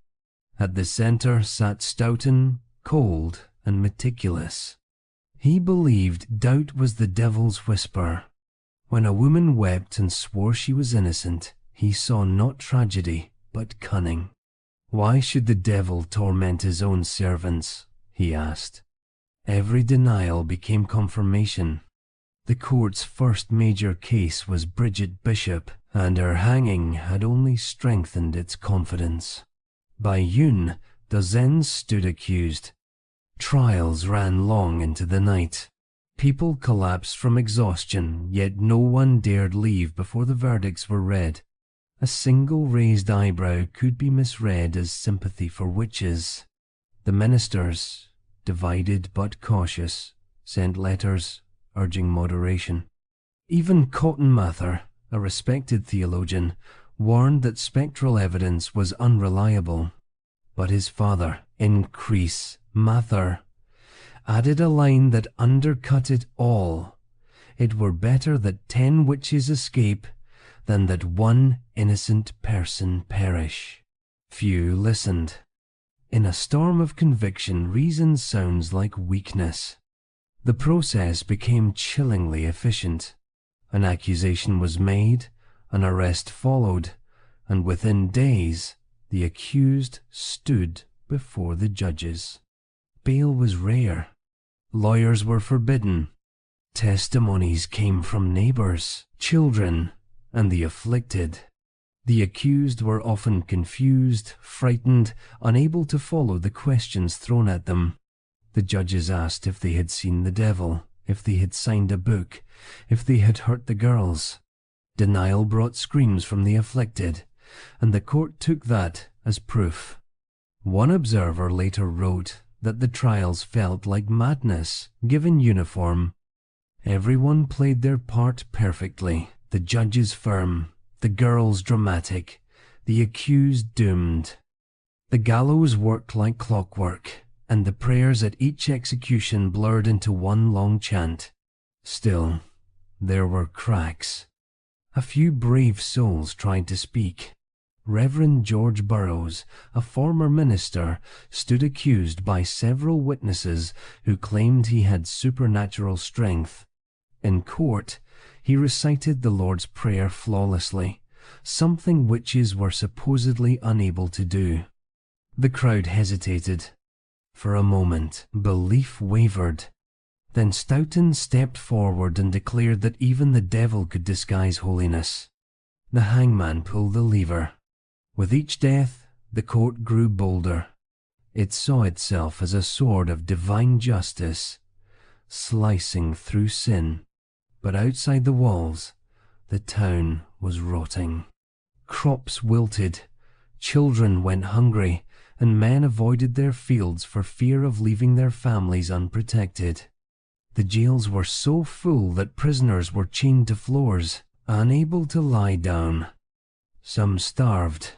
At the center sat Stoughton, cold and meticulous. He believed doubt was the devil's whisper. When a woman wept and swore she was innocent, he saw not tragedy, but cunning. Why should the devil torment his own servants? He asked. Every denial became confirmation. The court's first major case was Bridget Bishop, and her hanging had only strengthened its confidence. By June, dozens stood accused. Trials ran long into the night. People collapsed from exhaustion, yet no one dared leave before the verdicts were read. A single raised eyebrow could be misread as sympathy for witches. The ministers, divided but cautious, sent letters urging moderation. Even Cotton Mather, a respected theologian, warned that spectral evidence was unreliable. But his father, Increase Mather, added a line that undercut it all. It were better that 10 witches escape than that one innocent person perish. Few listened. In a storm of conviction, reason sounds like weakness. The process became chillingly efficient. An accusation was made, an arrest followed, and within days the accused stood before the judges. Bail was rare. Lawyers were forbidden. Testimonies came from neighbors, children, and the afflicted. The accused were often confused, frightened, unable to follow the questions thrown at them. The judges asked if they had seen the devil, if they had signed a book, if they had hurt the girls. Denial brought screams from the afflicted, and the court took that as proof. One observer later wrote that the trials felt like madness, given uniform. Everyone played their part perfectly, the judges firm, the girls dramatic, the accused doomed. The gallows worked like clockwork, and the prayers at each execution blurred into one long chant. Still, there were cracks. A few brave souls tried to speak. Reverend George Burroughs, a former minister, stood accused by several witnesses who claimed he had supernatural strength. In court, he recited the Lord's Prayer flawlessly, something witches were supposedly unable to do. The crowd hesitated. For a moment, belief wavered. Then Stoughton stepped forward and declared that even the devil could disguise holiness. The hangman pulled the lever. With each death, the court grew bolder. It saw itself as a sword of divine justice, slicing through sin. But outside the walls, the town was rotting. Crops wilted, children went hungry, and men avoided their fields for fear of leaving their families unprotected. The jails were so full that prisoners were chained to floors, unable to lie down. Some starved,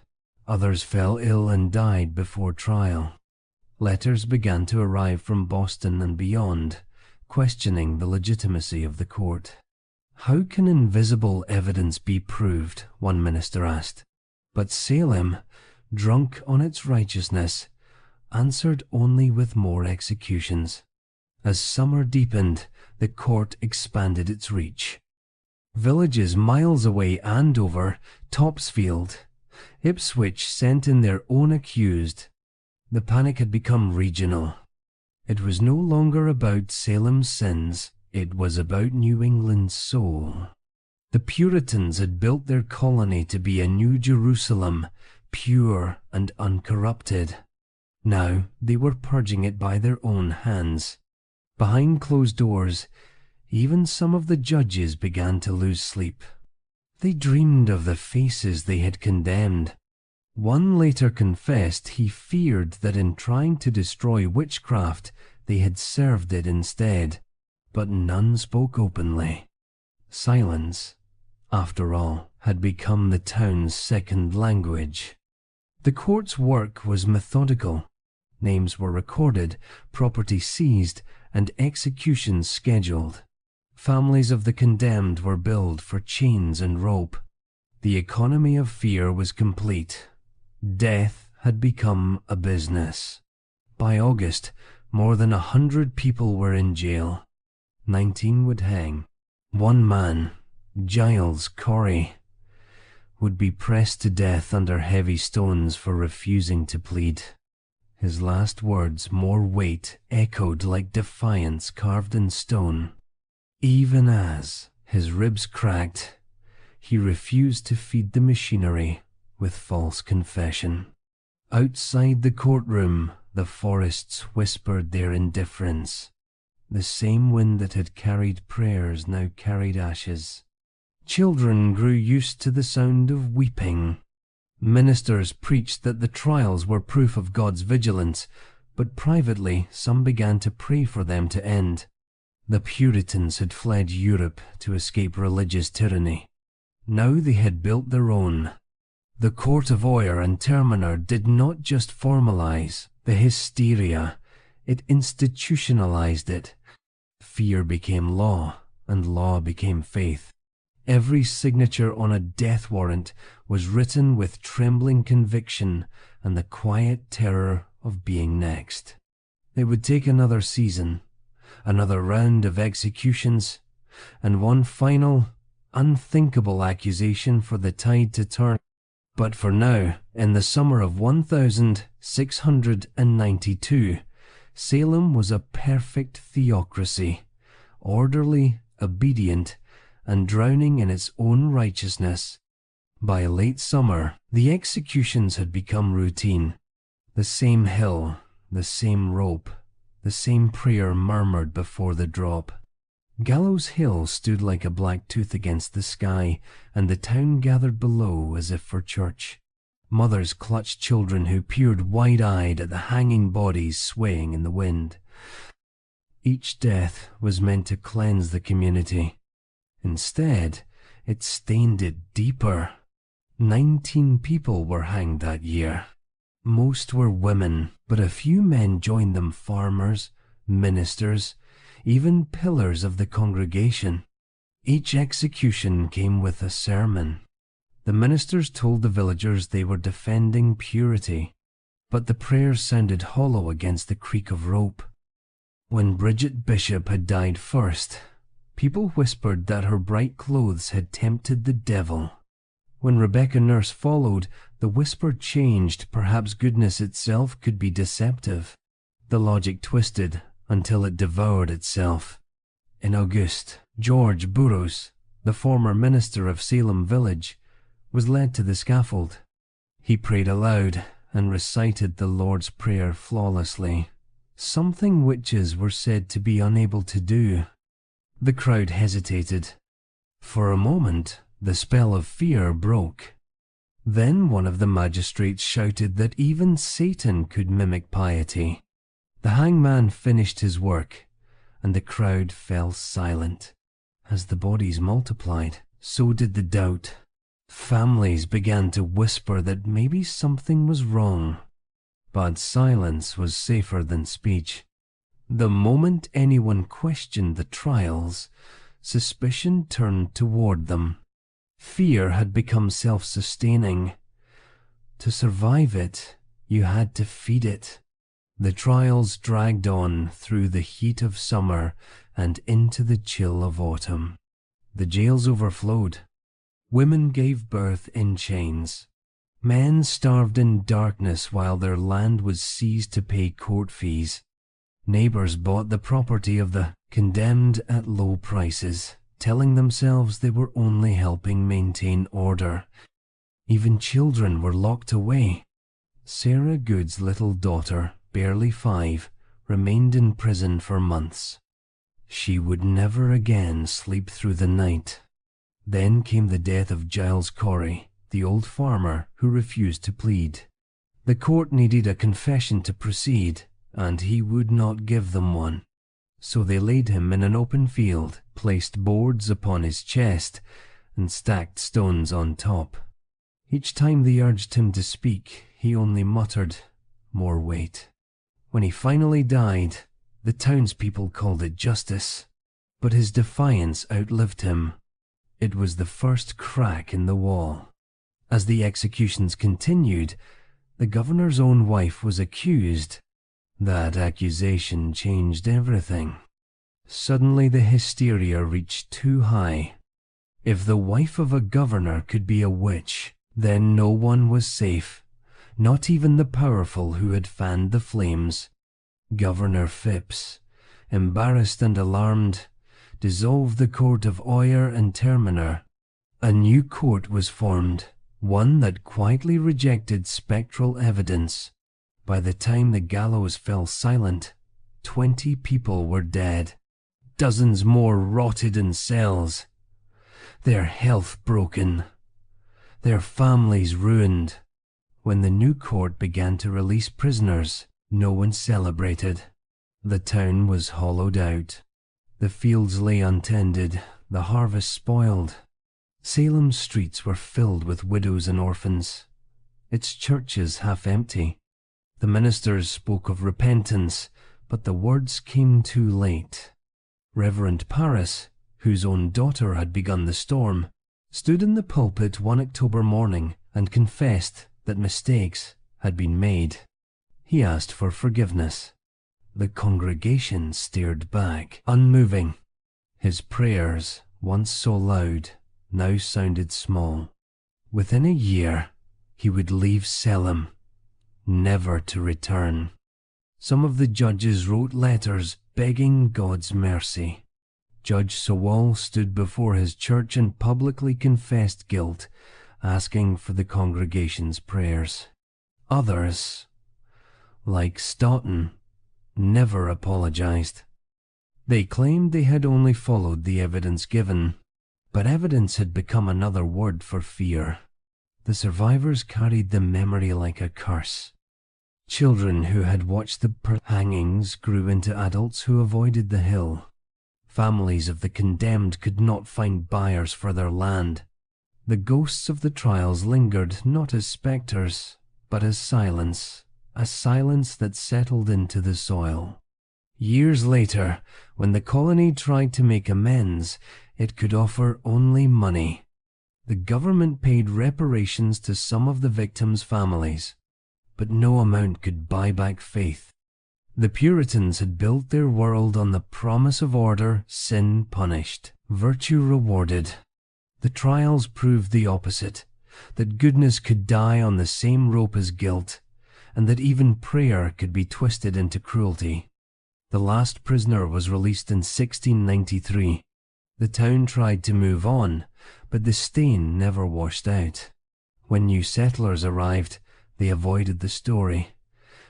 others fell ill and died before trial. Letters began to arrive from Boston and beyond, questioning the legitimacy of the court. How can invisible evidence be proved? One minister asked. But Salem, drunk on its righteousness, answered only with more executions. As summer deepened, the court expanded its reach. Villages miles away, Andover, Topsfield, Ipswich sent in their own accused. The panic had become regional. It was no longer about Salem's sins, it was about New England's soul. The Puritans had built their colony to be a new Jerusalem, pure and uncorrupted. Now they were purging it by their own hands. Behind closed doors, even some of the judges began to lose sleep. They dreamed of the faces they had condemned. One later confessed he feared that in trying to destroy witchcraft, they had served it instead, but none spoke openly. Silence, after all, had become the town's second language. The court's work was methodical. Names were recorded, property seized, and executions scheduled. Families of the condemned were billed for chains and rope. The economy of fear was complete. Death had become a business. By August, more than 100 people were in jail. 19 would hang. One man, Giles Corey, would be pressed to death under heavy stones for refusing to plead. His last words, more weight, echoed like defiance carved in stone. Even as his ribs cracked, he refused to feed the machinery with false confession. Outside the courtroom, the forests whispered their indifference. The same wind that had carried prayers now carried ashes. Children grew used to the sound of weeping. Ministers preached that the trials were proof of God's vigilance, but privately some began to pray for them to end. The Puritans had fled Europe to escape religious tyranny. Now they had built their own. The Court of Oyer and Terminer did not just formalize the hysteria, it institutionalized it. Fear became law, and law became faith. Every signature on a death warrant was written with trembling conviction and the quiet terror of being next. It would take another season, another round of executions, and one final, unthinkable accusation for the tide to turn. But for now, in the summer of 1692, Salem was a perfect theocracy, orderly, obedient, and drowning in its own righteousness. By late summer, the executions had become routine. The same hill, the same rope, the same prayer murmured before the drop. Gallows Hill stood like a black tooth against the sky, and the town gathered below as if for church. Mothers clutched children who peered wide-eyed at the hanging bodies swaying in the wind. Each death was meant to cleanse the community. Instead, it stained it deeper. 19 people were hanged that year. Most were women, but a few men joined them: farmers, ministers, even pillars of the congregation. Each execution came with a sermon. The ministers told the villagers they were defending purity, but the prayers sounded hollow against the creak of rope. When Bridget Bishop had died first, people whispered that her bright clothes had tempted the devil. When Rebecca Nurse followed, the whisper changed. Perhaps goodness itself could be deceptive. The logic twisted until it devoured itself. In August, George Burroughs, the former minister of Salem Village, was led to the scaffold. He prayed aloud and recited the Lord's Prayer flawlessly, something witches were said to be unable to do. The crowd hesitated. For a moment, the spell of fear broke. Then one of the magistrates shouted that even Satan could mimic piety. The hangman finished his work, and the crowd fell silent. As the bodies multiplied, so did the doubt. Families began to whisper that maybe something was wrong. But silence was safer than speech. The moment anyone questioned the trials, suspicion turned toward them. Fear had become self-sustaining. To survive it, you had to feed it. The trials dragged on through the heat of summer and into the chill of autumn. The jails overflowed. Women gave birth in chains. Men starved in darkness while their land was seized to pay court fees. Neighbors bought the property of the condemned at low prices, telling themselves they were only helping maintain order. Even children were locked away. Sarah Good's little daughter, barely 5, remained in prison for months. She would never again sleep through the night. Then came the death of Giles Corey, the old farmer who refused to plead. The court needed a confession to proceed, and he would not give them one. So they laid him in an open field, placed boards upon his chest, and stacked stones on top. Each time they urged him to speak, he only muttered, "More weight." When he finally died, the townspeople called it justice, but his defiance outlived him. It was the first crack in the wall. As the executions continued, the governor's own wife was accused. That accusation changed everything. Suddenly the hysteria reached too high. If the wife of a governor could be a witch, then no one was safe, not even the powerful who had fanned the flames. Governor Phipps, embarrassed and alarmed, dissolved the court of Oyer and Terminer. A new court was formed, one that quietly rejected spectral evidence. By the time the gallows fell silent, 20 people were dead. Dozens more rotted in cells. Their health broken. Their families ruined. When the new court began to release prisoners, no one celebrated. The town was hollowed out. The fields lay untended, the harvest spoiled. Salem's streets were filled with widows and orphans, its churches half empty. The ministers spoke of repentance, but the words came too late. Reverend Paris, whose own daughter had begun the storm, stood in the pulpit one October morning and confessed that mistakes had been made. He asked for forgiveness. The congregation stared back, unmoving. His prayers, once so loud, now sounded small. Within a year, he would leave Salem, never to return. Some of the judges wrote letters begging God's mercy. Judge Sewall stood before his church and publicly confessed guilt, asking for the congregation's prayers. Others, like Stoughton, never apologized. They claimed they had only followed the evidence given, but evidence had become another word for fear. The survivors carried the memory like a curse. Children who had watched the hangings grew into adults who avoided the hill. Families of the condemned could not find buyers for their land. The ghosts of the trials lingered not as spectres, but as silence, a silence that settled into the soil. Years later, when the colony tried to make amends, it could offer only money. The government paid reparations to some of the victims' families, but no amount could buy back faith. The Puritans had built their world on the promise of order, sin punished, virtue rewarded. The trials proved the opposite, that goodness could die on the same rope as guilt, and that even prayer could be twisted into cruelty. The last prisoner was released in 1693. The town tried to move on, but the stain never washed out. When new settlers arrived, they avoided the story,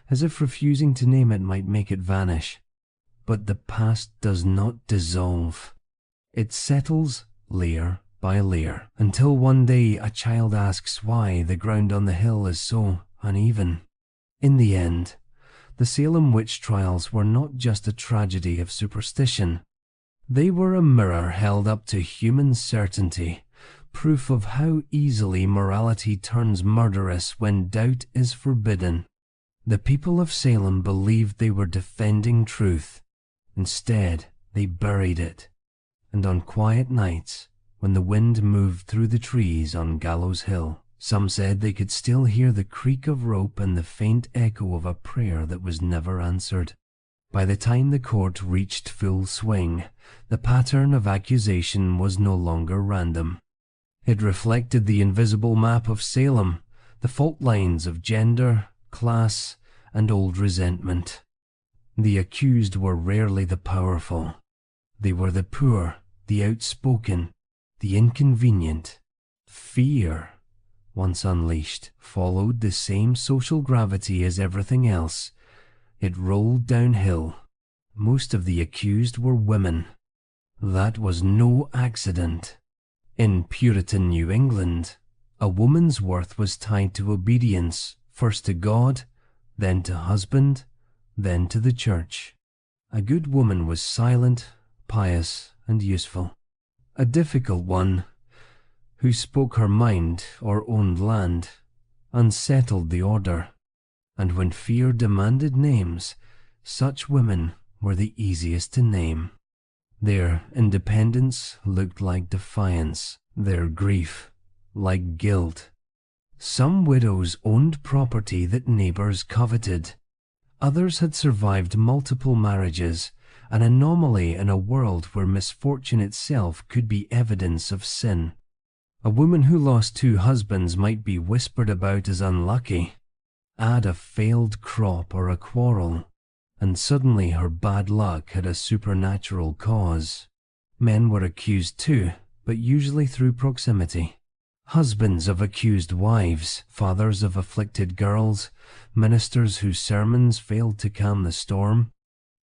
as if refusing to name it might make it vanish. But the past does not dissolve. It settles layer by layer, until one day a child asks why the ground on the hill is so uneven. In the end, the Salem Witch Trials were not just a tragedy of superstition. They were a mirror held up to human certainty, proof of how easily morality turns murderous when doubt is forbidden. The people of Salem believed they were defending truth. Instead, they buried it. And on quiet nights, when the wind moved through the trees on Gallows Hill, some said they could still hear the creak of rope and the faint echo of a prayer that was never answered. By the time the court reached full swing, the pattern of accusation was no longer random. It reflected the invisible map of Salem, the fault lines of gender, class, and old resentment. The accused were rarely the powerful. They were the poor, the outspoken, the inconvenient. Fear, once unleashed, followed the same social gravity as everything else. It rolled downhill. Most of the accused were women. That was no accident. In Puritan New England, a woman's worth was tied to obedience, first to God, then to husband, then to the church. A good woman was silent, pious, and useful. A difficult one, who spoke her mind or owned land, unsettled the order. And when fear demanded names, such women were the easiest to name. Their independence looked like defiance, their grief like guilt. Some widows owned property that neighbors coveted. Others had survived multiple marriages, an anomaly in a world where misfortune itself could be evidence of sin. A woman who lost 2 husbands might be whispered about as unlucky. Add a failed crop or a quarrel, and suddenly her bad luck had a supernatural cause. Men were accused too, but usually through proximity. Husbands of accused wives, fathers of afflicted girls, ministers whose sermons failed to calm the storm.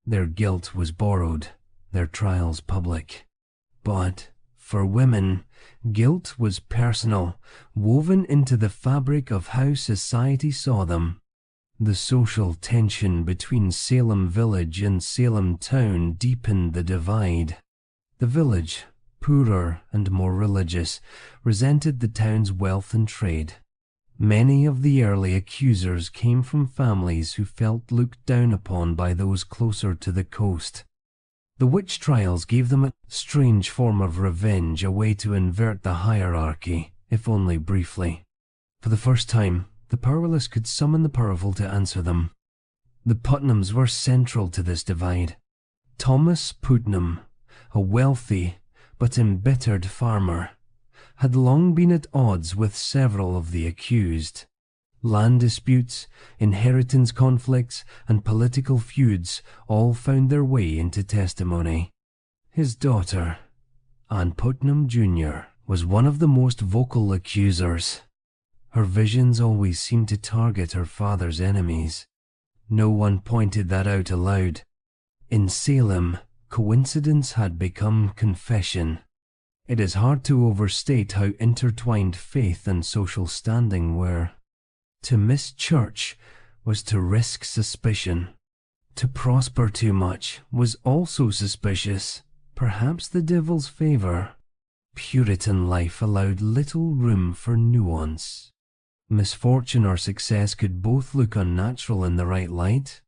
Their guilt was borrowed, their trials public. But for women, guilt was personal, woven into the fabric of how society saw them. The social tension between Salem village and Salem town deepened the divide. The village, poorer and more religious, resented the town's wealth and trade. Many of the early accusers came from families who felt looked down upon by those closer to the coast. The witch trials gave them a strange form of revenge, a way to invert the hierarchy, if only briefly. For the first time, the powerless could summon the powerful to answer them. The Putnams were central to this divide. Thomas Putnam, a wealthy but embittered farmer, had long been at odds with several of the accused. Land disputes, inheritance conflicts, and political feuds all found their way into testimony. His daughter, Ann Putnam Jr., was one of the most vocal accusers. Her visions always seemed to target her father's enemies. No one pointed that out aloud. In Salem, coincidence had become confession. It is hard to overstate how intertwined faith and social standing were. To miss church was to risk suspicion. To prosper too much was also suspicious, perhaps the devil's favor. Puritan life allowed little room for nuance. Misfortune or success could both look unnatural in the right light.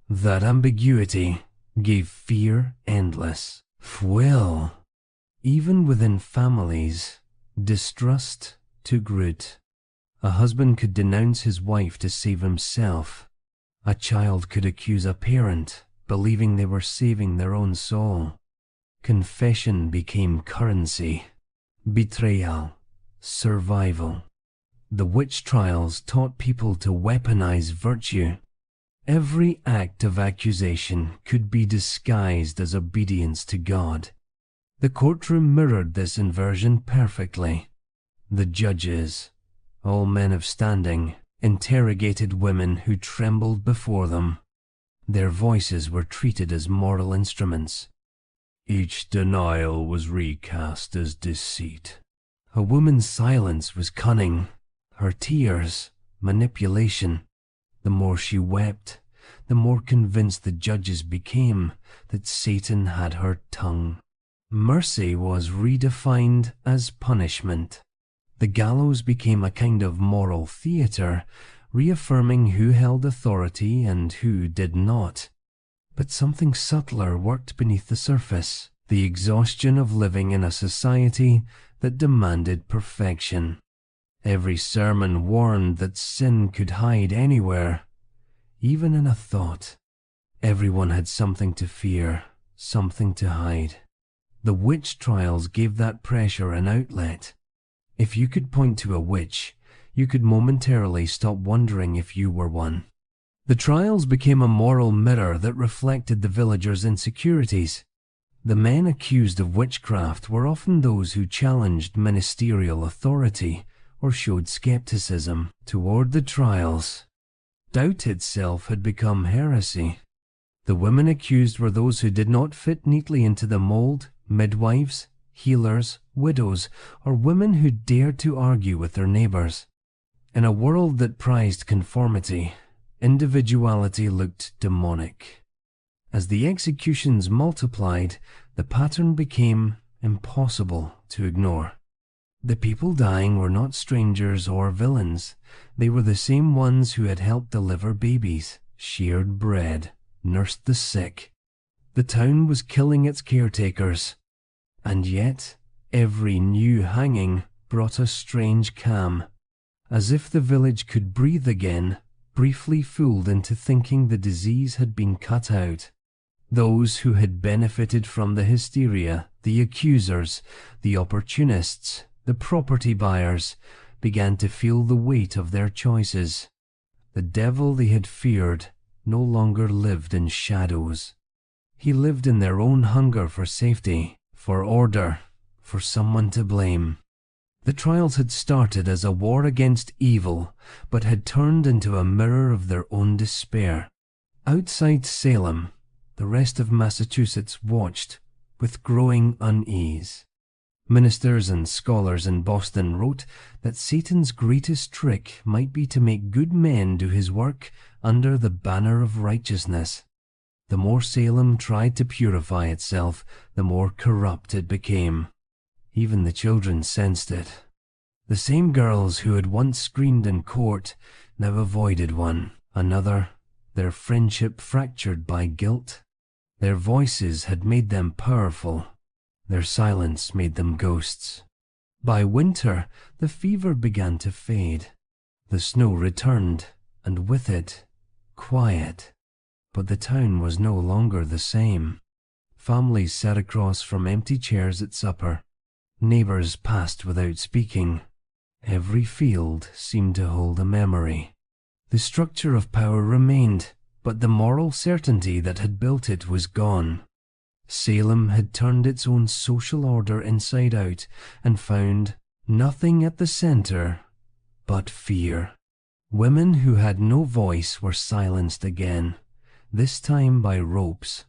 That ambiguity gave fear endless. Well, even within families, distrust took root. A husband could denounce his wife to save himself. A child could accuse a parent, believing they were saving their own soul. Confession became currency. Betrayal. Survival. The witch trials taught people to weaponize virtue. Every act of accusation could be disguised as obedience to God. The courtroom mirrored this inversion perfectly. The judges, all men of standing, interrogated women who trembled before them. Their voices were treated as moral instruments. Each denial was recast as deceit. A woman's silence was cunning, her tears manipulation. The more she wept, the more convinced the judges became that Satan had her tongue. Mercy was redefined as punishment. The gallows became a kind of moral theater, reaffirming who held authority and who did not. But something subtler worked beneath the surface, the exhaustion of living in a society that demanded perfection. Every sermon warned that sin could hide anywhere, even in a thought. Everyone had something to fear, something to hide. The witch trials gave that pressure an outlet. If you could point to a witch, you could momentarily stop wondering if you were one. The trials became a moral mirror that reflected the villagers' insecurities. The men accused of witchcraft were often those who challenged ministerial authority or showed skepticism toward the trials. Doubt itself had become heresy. The women accused were those who did not fit neatly into the mold: midwives, healers, widows, or women who dared to argue with their neighbors. In a world that prized conformity, individuality looked demonic. As the executions multiplied, the pattern became impossible to ignore. The people dying were not strangers or villains. They were the same ones who had helped deliver babies, shared bread, nursed the sick. The town was killing its caretakers. And yet, every new hanging brought a strange calm, as if the village could breathe again, briefly fooled into thinking the disease had been cut out. Those who had benefited from the hysteria, the accusers, the opportunists, the property buyers, began to feel the weight of their choices. The devil they had feared no longer lived in shadows. He lived in their own hunger for safety, for order, for someone to blame. The trials had started as a war against evil, but had turned into a mirror of their own despair. Outside Salem, the rest of Massachusetts watched with growing unease. Ministers and scholars in Boston wrote that Satan's greatest trick might be to make good men do his work under the banner of righteousness. The more Salem tried to purify itself, the more corrupt it became. Even the children sensed it. The same girls who had once screamed in court now avoided one another, their friendship fractured by guilt. Their voices had made them powerful. Their silence made them ghosts. By winter, the fever began to fade. The snow returned, and with it, quiet. But the town was no longer the same. Families sat across from empty chairs at supper. Neighbors passed without speaking. Every field seemed to hold a memory. The structure of power remained, but the moral certainty that had built it was gone. Salem had turned its own social order inside out and found nothing at the center but fear. Women who had no voice were silenced again, this time by ropes.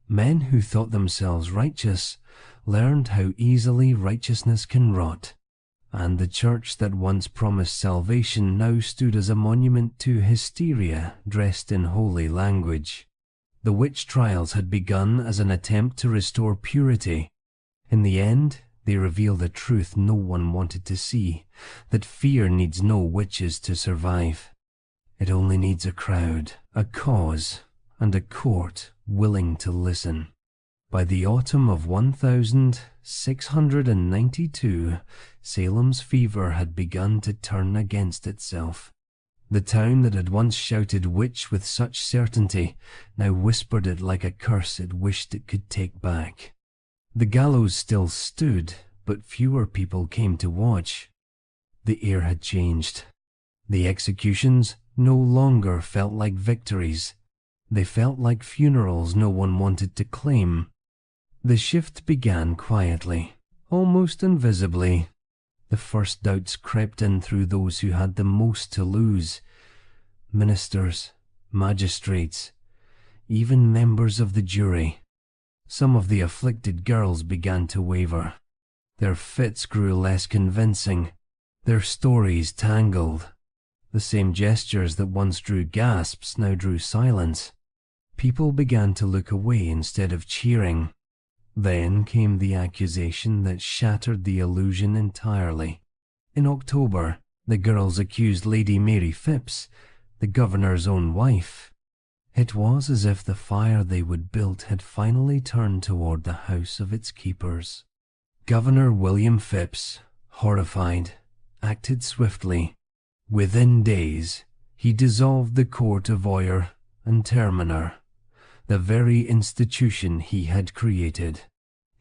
Men who thought themselves righteous learned how easily righteousness can rot, and the church that once promised salvation now stood as a monument to hysteria dressed in holy language. The witch trials had begun as an attempt to restore purity. In the end, they revealed a truth no one wanted to see, that fear needs no witches to survive. It only needs a crowd, a cause, and a court willing to listen. By the autumn of 1692, Salem's fever had begun to turn against itself. The town that had once shouted witch with such certainty now whispered it like a curse it wished it could take back. The gallows still stood, but fewer people came to watch. The air had changed. The executions no longer felt like victories. They felt like funerals no one wanted to claim. The shift began quietly, almost invisibly. The first doubts crept in through those who had the most to lose. Ministers, magistrates, even members of the jury. Some of the afflicted girls began to waver. Their fits grew less convincing. Their stories tangled. The same gestures that once drew gasps now drew silence. People began to look away instead of cheering. Then came the accusation that shattered the illusion entirely. In October, the girls accused Lady Mary Phipps, the governor's own wife. It was as if the fire they would built had finally turned toward the house of its keepers. Governor William Phipps, horrified, acted swiftly. Within days, he dissolved the court of Oyer and Terminer, the very institution he had created.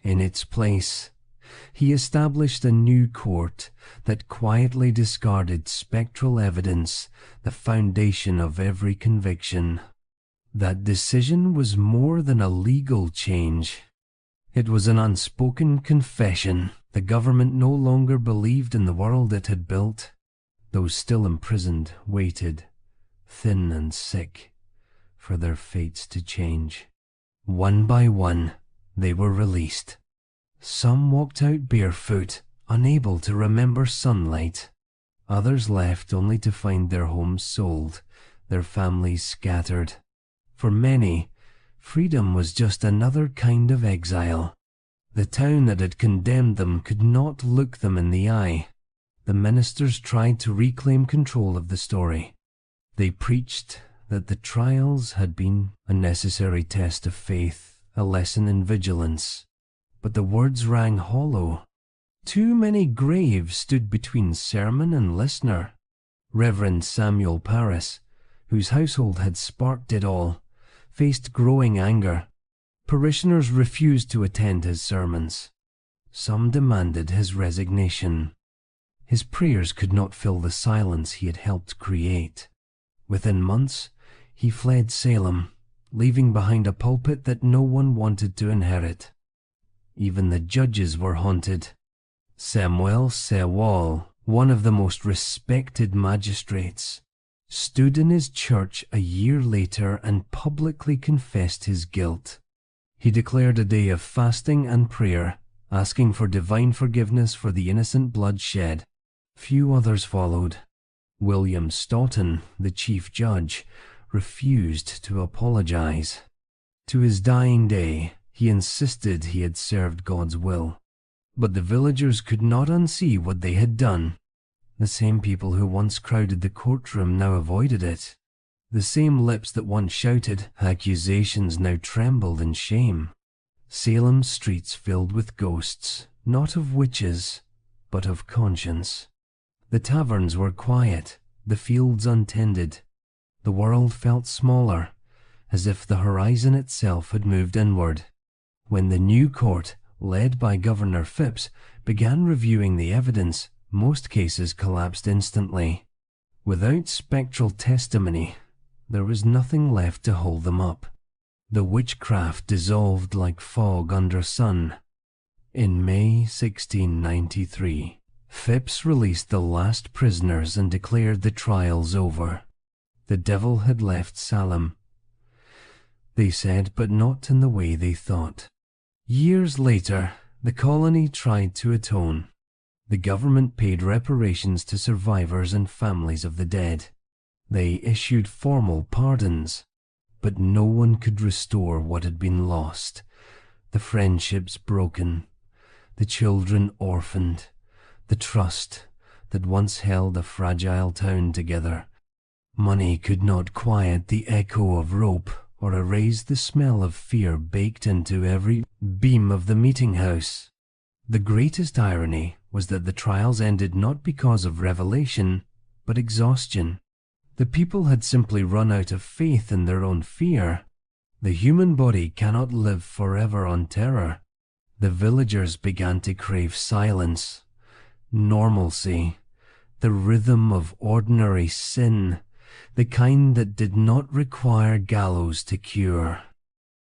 In its place, he established a new court that quietly discarded spectral evidence, the foundation of every conviction. That decision was more than a legal change. It was an unspoken confession. The government no longer believed in the world it had built. Those still imprisoned waited, thin and sick, for their fates to change. One by one, they were released. Some walked out barefoot, unable to remember sunlight. Others left only to find their homes sold, their families scattered. For many, freedom was just another kind of exile. The town that had condemned them could not look them in the eye. The ministers tried to reclaim control of the story. They preached that the trials had been a necessary test of faith, a lesson in vigilance. But the words rang hollow. Too many graves stood between sermon and listener. Reverend Samuel Parris, whose household had sparked it all, faced growing anger. Parishioners refused to attend his sermons. Some demanded his resignation. His prayers could not fill the silence he had helped create. Within months, he fled Salem, leaving behind a pulpit that no one wanted to inherit. Even the judges were haunted. Samuel Sewall, one of the most respected magistrates, stood in his church a year later and publicly confessed his guilt. He declared a day of fasting and prayer, asking for divine forgiveness for the innocent blood shed. Few others followed. William Stoughton, the chief judge, refused to apologize. To his dying day, he insisted he had served God's will. But the villagers could not unsee what they had done. The same people who once crowded the courtroom now avoided it. The same lips that once shouted accusations now trembled in shame. Salem's streets filled with ghosts, not of witches, but of conscience. The taverns were quiet, the fields untended. The world felt smaller, as if the horizon itself had moved inward. When the new court, led by Governor Phipps, began reviewing the evidence, most cases collapsed instantly. Without spectral testimony, there was nothing left to hold them up. The witchcraft dissolved like fog under sun. In May 1693, Phipps released the last prisoners and declared the trials over. The devil had left Salem, they said, but not in the way they thought. Years later, the colony tried to atone. The government paid reparations to survivors and families of the dead. They issued formal pardons, but no one could restore what had been lost. The friendships broken, the children orphaned, the trust that once held a fragile town together. Money could not quiet the echo of rope or erase the smell of fear baked into every beam of the meeting house. The greatest irony was that the trials ended not because of revelation, but exhaustion. The people had simply run out of faith in their own fear. The human body cannot live forever on terror. The villagers began to crave silence, normalcy, the rhythm of ordinary sin, the kind that did not require gallows to cure.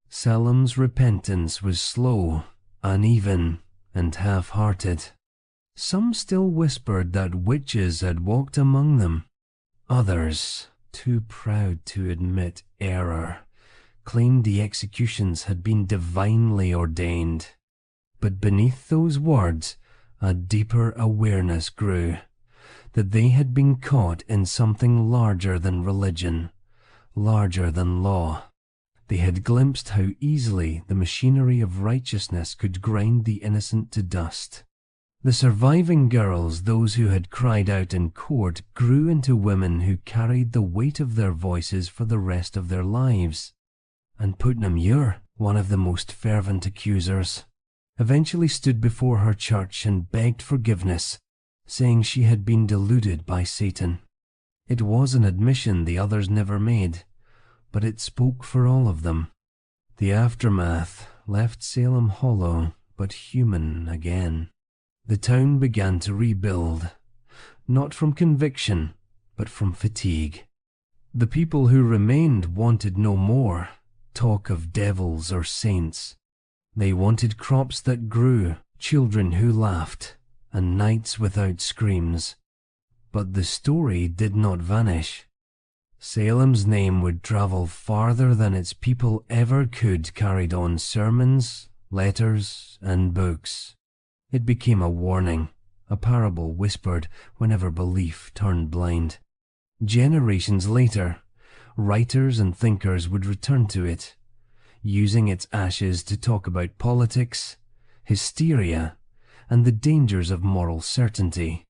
Salem's repentance was slow, uneven, and half-hearted. Some still whispered that witches had walked among them. Others, too proud to admit error, claimed the executions had been divinely ordained. But beneath those words, a deeper awareness grew, that they had been caught in something larger than religion, larger than law. They had glimpsed how easily the machinery of righteousness could grind the innocent to dust. The surviving girls, those who had cried out in court, grew into women who carried the weight of their voices for the rest of their lives. And Putnam Muir, one of the most fervent accusers, eventually stood before her church and begged forgiveness, saying she had been deluded by Satan. It was an admission the others never made, but it spoke for all of them. The aftermath left Salem hollow but human again. The town began to rebuild, not from conviction, but from fatigue. The people who remained wanted no more talk of devils or saints. They wanted crops that grew, children who laughed, and nights without screams. But the story did not vanish. Salem's name would travel farther than its people ever could carried on sermons, letters, and books. It became a warning, a parable whispered whenever belief turned blind. Generations later, writers and thinkers would return to it, using its ashes to talk about politics, hysteria, and the dangers of moral certainty.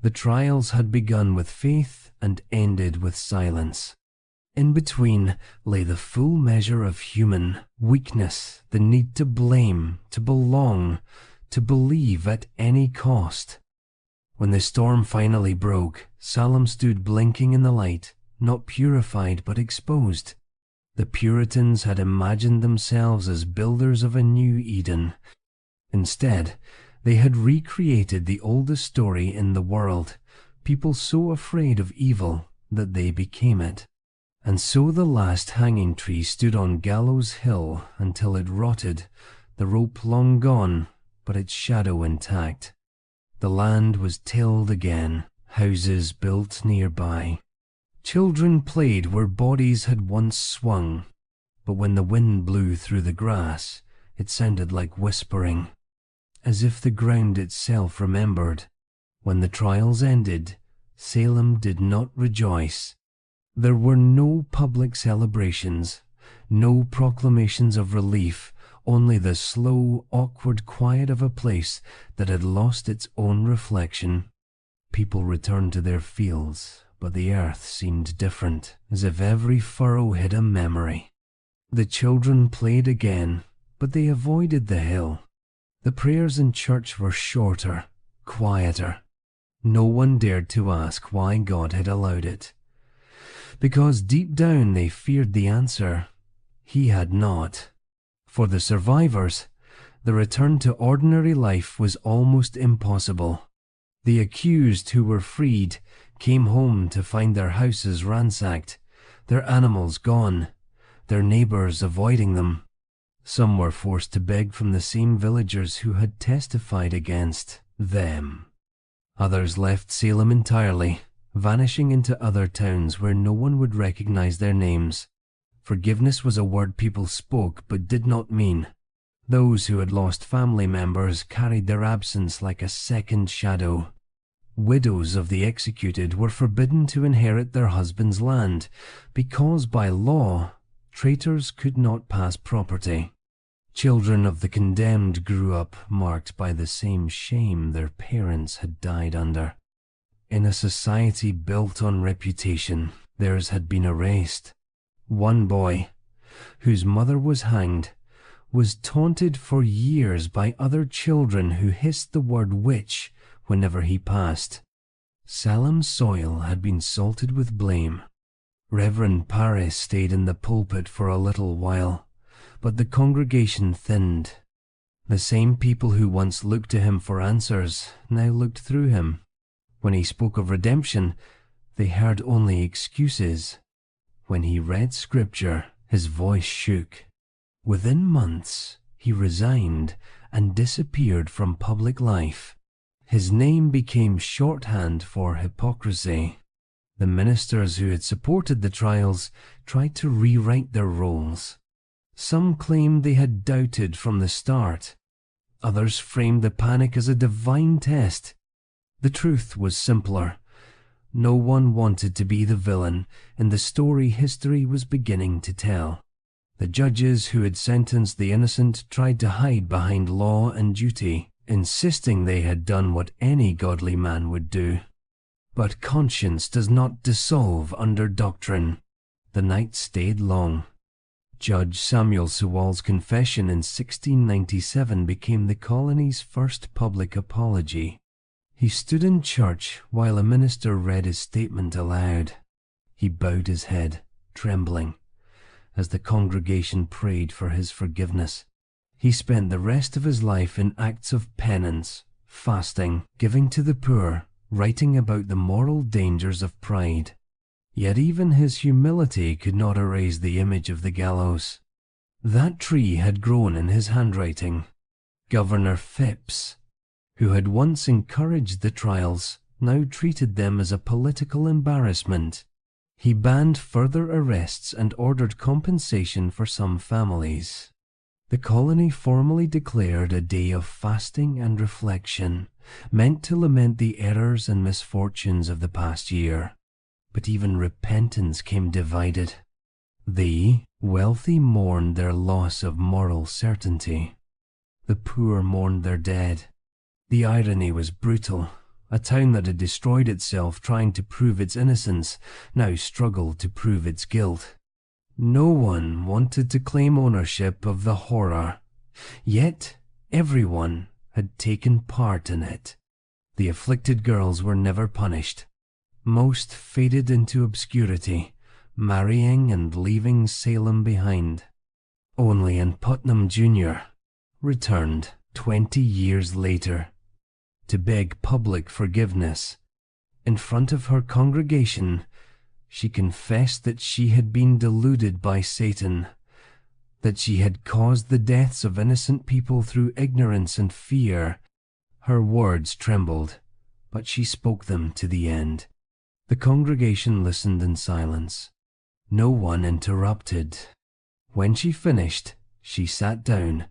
The trials had begun with faith and ended with silence. In between lay the full measure of human weakness, the need to blame, to belong, to believe at any cost. When the storm finally broke, Salem stood blinking in the light, not purified but exposed. The Puritans had imagined themselves as builders of a new Eden. Instead, they had recreated the oldest story in the world, people so afraid of evil that they became it. And so the last hanging tree stood on Gallows Hill until it rotted, the rope long gone, but its shadow intact. The land was tilled again, houses built nearby. Children played where bodies had once swung, but when the wind blew through the grass, it sounded like whispering, as if the ground itself remembered. When the trials ended, Salem did not rejoice. There were no public celebrations, no proclamations of relief, only the slow, awkward quiet of a place that had lost its own reflection. People returned to their fields, but the earth seemed different, as if every furrow hid a memory. The children played again, but they avoided the hill. The prayers in church were shorter, quieter. No one dared to ask why God had allowed it, because deep down they feared the answer. He had not. For the survivors, the return to ordinary life was almost impossible. The accused who were freed came home to find their houses ransacked, their animals gone, their neighbors avoiding them. Some were forced to beg from the same villagers who had testified against them. Others left Salem entirely, vanishing into other towns where no one would recognize their names. Forgiveness was a word people spoke but did not mean. Those who had lost family members carried their absence like a second shadow. Widows of the executed were forbidden to inherit their husband's land, because by law, traitors could not pass property. Children of the condemned grew up marked by the same shame their parents had died under. In a society built on reputation, theirs had been erased. One boy, whose mother was hanged, was taunted for years by other children who hissed the word witch whenever he passed. Salem's soil had been salted with blame. Reverend Paris stayed in the pulpit for a little while, but the congregation thinned. The same people who once looked to him for answers now looked through him. When he spoke of redemption, they heard only excuses. When he read scripture, his voice shook. Within months, he resigned and disappeared from public life. His name became shorthand for hypocrisy. The ministers who had supported the trials tried to rewrite their roles. Some claimed they had doubted from the start. Others framed the panic as a divine test. The truth was simpler. No one wanted to be the villain in the story history was beginning to tell. The judges who had sentenced the innocent tried to hide behind law and duty, insisting they had done what any godly man would do. But conscience does not dissolve under doctrine. The night stayed long. Judge Samuel Sewall's confession in 1697 became the colony's first public apology. He stood in church while a minister read his statement aloud. He bowed his head, trembling, as the congregation prayed for his forgiveness. He spent the rest of his life in acts of penance, fasting, giving to the poor, writing about the moral dangers of pride. Yet even his humility could not erase the image of the gallows. That tree had grown in his handwriting. Governor Phipps, who had once encouraged the trials, now treated them as a political embarrassment. He banned further arrests and ordered compensation for some families. The colony formally declared a day of fasting and reflection, meant to lament the errors and misfortunes of the past year. But even repentance came divided. The wealthy mourned their loss of moral certainty. The poor mourned their dead. The irony was brutal. A town that had destroyed itself trying to prove its innocence now struggled to prove its guilt. No one wanted to claim ownership of the horror, yet everyone had taken part in it. The afflicted girls were never punished. Most faded into obscurity, marrying and leaving Salem behind. Only Ann Putnam Jr. returned 20 years later to beg public forgiveness. In front of her congregation, she confessed that she had been deluded by Satan, that she had caused the deaths of innocent people through ignorance and fear. Her words trembled, but she spoke them to the end. The congregation listened in silence. No one interrupted. When she finished, she sat down,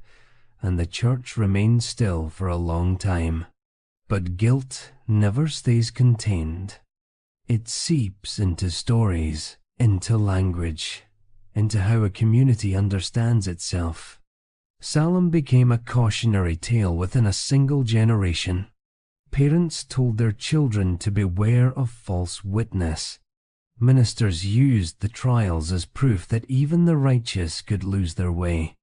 and the church remained still for a long time. But guilt never stays contained. It seeps into stories, into language, into how a community understands itself. Salem became a cautionary tale within a single generation. Parents told their children to beware of false witness, Ministers used the trials as proof that even the righteous could lose their way.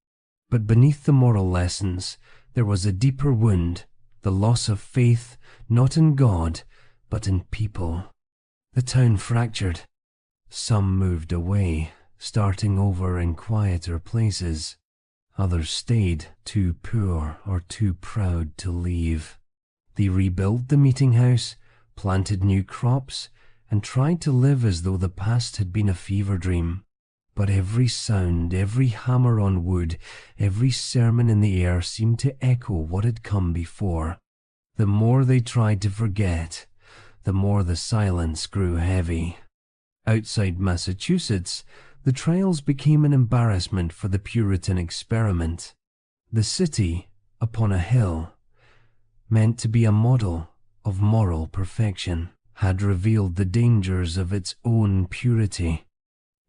But beneath the moral lessons, there was a deeper wound, the loss of faith not in God, but in people. The town fractured. Some moved away, starting over in quieter places. Others stayed, too poor or too proud to leave. They rebuilt the meeting house, planted new crops, and tried to live as though the past had been a fever dream. But every sound, every hammer on wood, every sermon in the air seemed to echo what had come before. The more they tried to forget, the more the silence grew heavy. Outside Massachusetts, the trials became an embarrassment for the Puritan experiment. The city, upon a hill, meant to be a model of moral perfection, had revealed the dangers of its own purity.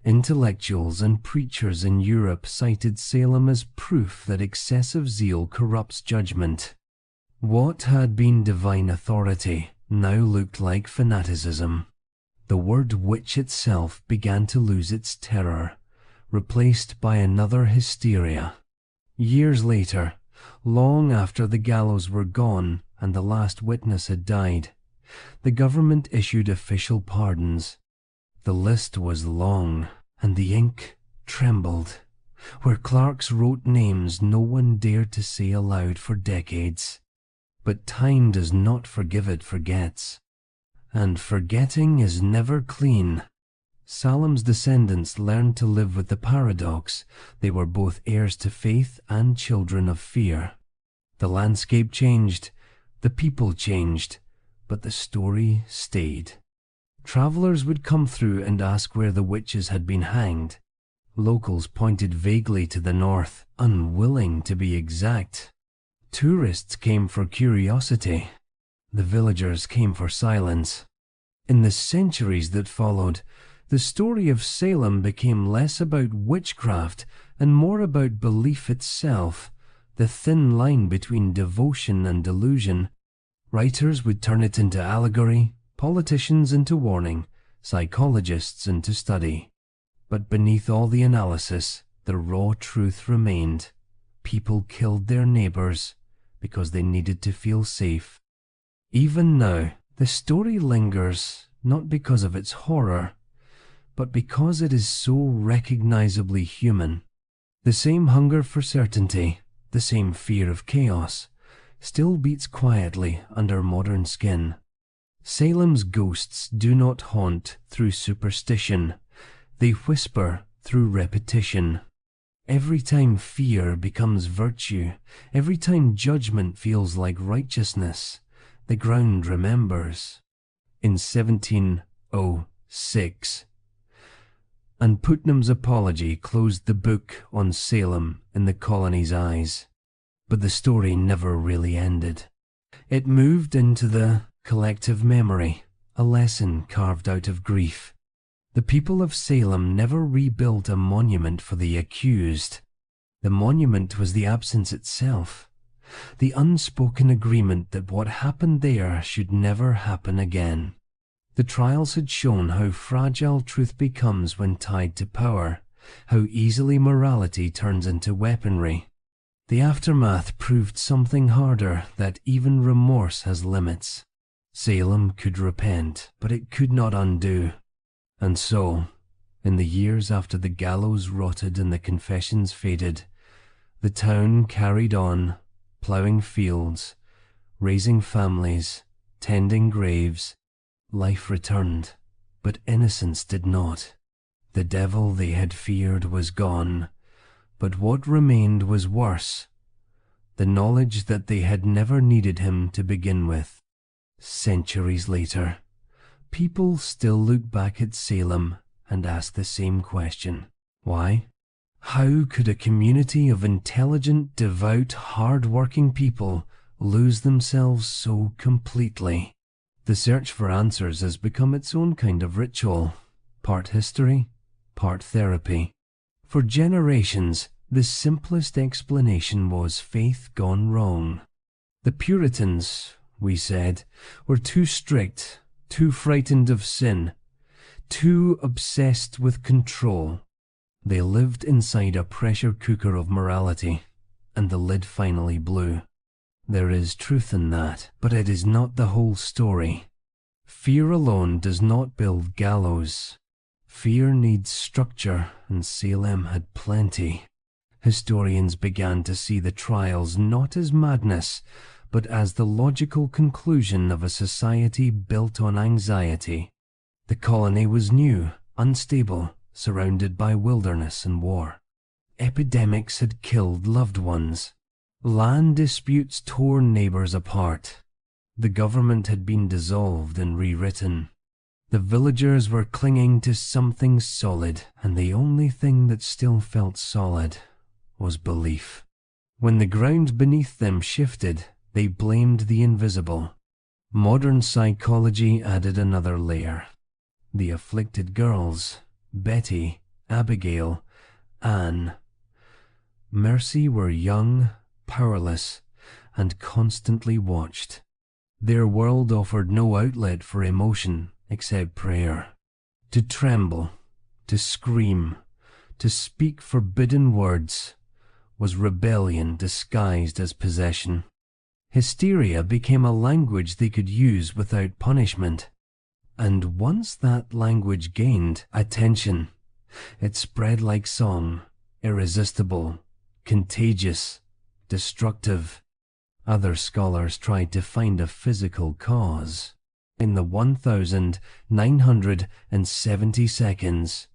Intellectuals and preachers in Europe cited Salem as proof that excessive zeal corrupts judgment. What had been divine authority now looked like fanaticism. The word witch itself began to lose its terror, replaced by another hysteria. Years later, long after the gallows were gone and the last witness had died, the government issued official pardons. The list was long, and the ink trembled. Where clerks wrote names no one dared to say aloud for decades. But time does not forgive, it forgets. And forgetting is never clean. Salem's descendants learned to live with the paradox. They were both heirs to faith and children of fear. The landscape changed, the people changed, but the story stayed. Travelers would come through and ask where the witches had been hanged. Locals pointed vaguely to the north, unwilling to be exact. Tourists came for curiosity. The villagers came for silence. In the centuries that followed, the story of Salem became less about witchcraft and more about belief itself, the thin line between devotion and delusion. Writers would turn it into allegory, politicians into warning, psychologists into study. But beneath all the analysis, the raw truth remained. People killed their neighbors because they needed to feel safe. Even now, the story lingers, not because of its horror, but because it is so recognizably human. The same hunger for certainty, the same fear of chaos, still beats quietly under modern skin. Salem's ghosts do not haunt through superstition, they whisper through repetition. Every time fear becomes virtue, every time judgment feels like righteousness, the ground remembers. In 1706, and Putnam's apology closed the book on Salem in the colony's eyes. But the story never really ended. It moved into the collective memory, a lesson carved out of grief. The people of Salem never rebuilt a monument for the accused. The monument was the absence itself, the unspoken agreement that what happened there should never happen again. The trials had shown how fragile truth becomes when tied to power, how easily morality turns into weaponry. The aftermath proved something harder, that even remorse has limits. Salem could repent, but it could not undo. And so, in the years after the gallows rotted and the confessions faded, the town carried on, ploughing fields, raising families, tending graves. Life returned, but innocence did not. The devil they had feared was gone, but what remained was worse, the knowledge that they had never needed him to begin with. Centuries later, people still look back at Salem and ask the same question. Why? How could a community of intelligent, devout, hard-working people lose themselves so completely? The search for answers has become its own kind of ritual, part history, part therapy. For generations, the simplest explanation was faith gone wrong. The Puritans, we said, were too strict, too frightened of sin, too obsessed with control. They lived inside a pressure cooker of morality, and the lid finally blew. There is truth in that, but it is not the whole story. Fear alone does not build gallows. Fear needs structure, and Salem had plenty. Historians began to see the trials not as madness, but as the logical conclusion of a society built on anxiety. The colony was new, unstable, surrounded by wilderness and war. Epidemics had killed loved ones. Land disputes tore neighbors apart. The government had been dissolved and rewritten. The villagers were clinging to something solid, and the only thing that still felt solid was belief. When the ground beneath them shifted, they blamed the invisible. Modern psychology added another layer. The afflicted girls, Betty, Abigail, Anne, Mercy, were young, powerless, and constantly watched. Their world offered no outlet for emotion except prayer. To tremble, to scream, to speak forbidden words was rebellion disguised as possession. Hysteria became a language they could use without punishment. And once that language gained attention, it spread like song, irresistible, contagious, destructive. Other scholars tried to find a physical cause. In the 1,970 seconds,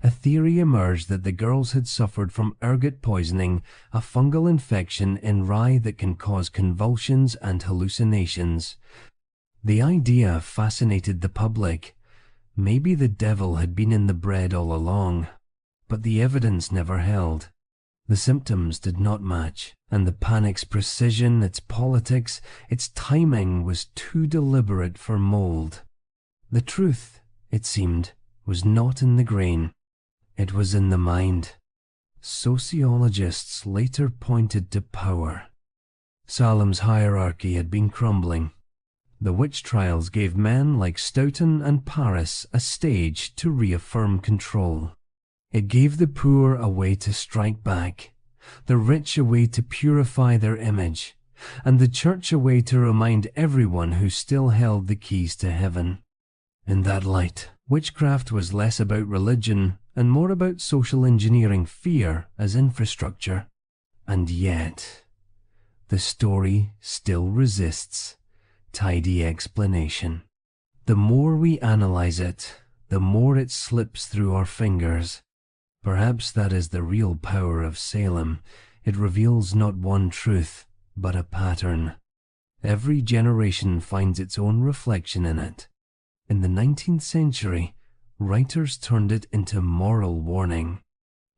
a theory emerged that the girls had suffered from ergot poisoning, a fungal infection in rye that can cause convulsions and hallucinations. The idea fascinated the public. Maybe the devil had been in the bread all along, but the evidence never held. The symptoms did not match, and the panic's precision, its politics, its timing was too deliberate for mold. The truth, it seemed, was not in the grain. It was in the mind. Sociologists later pointed to power. Salem's hierarchy had been crumbling. The witch trials gave men like Stoughton and Paris a stage to reaffirm control. It gave the poor a way to strike back, the rich a way to purify their image, and the church a way to remind everyone who still held the keys to heaven. In that light, witchcraft was less about religion and more about social engineering fear as infrastructure. And yet, the story still resists tidy explanation. The more we analyze it, the more it slips through our fingers. Perhaps that is the real power of Salem. It reveals not one truth, but a pattern. Every generation finds its own reflection in it. In the 19th century, writers turned it into moral warning.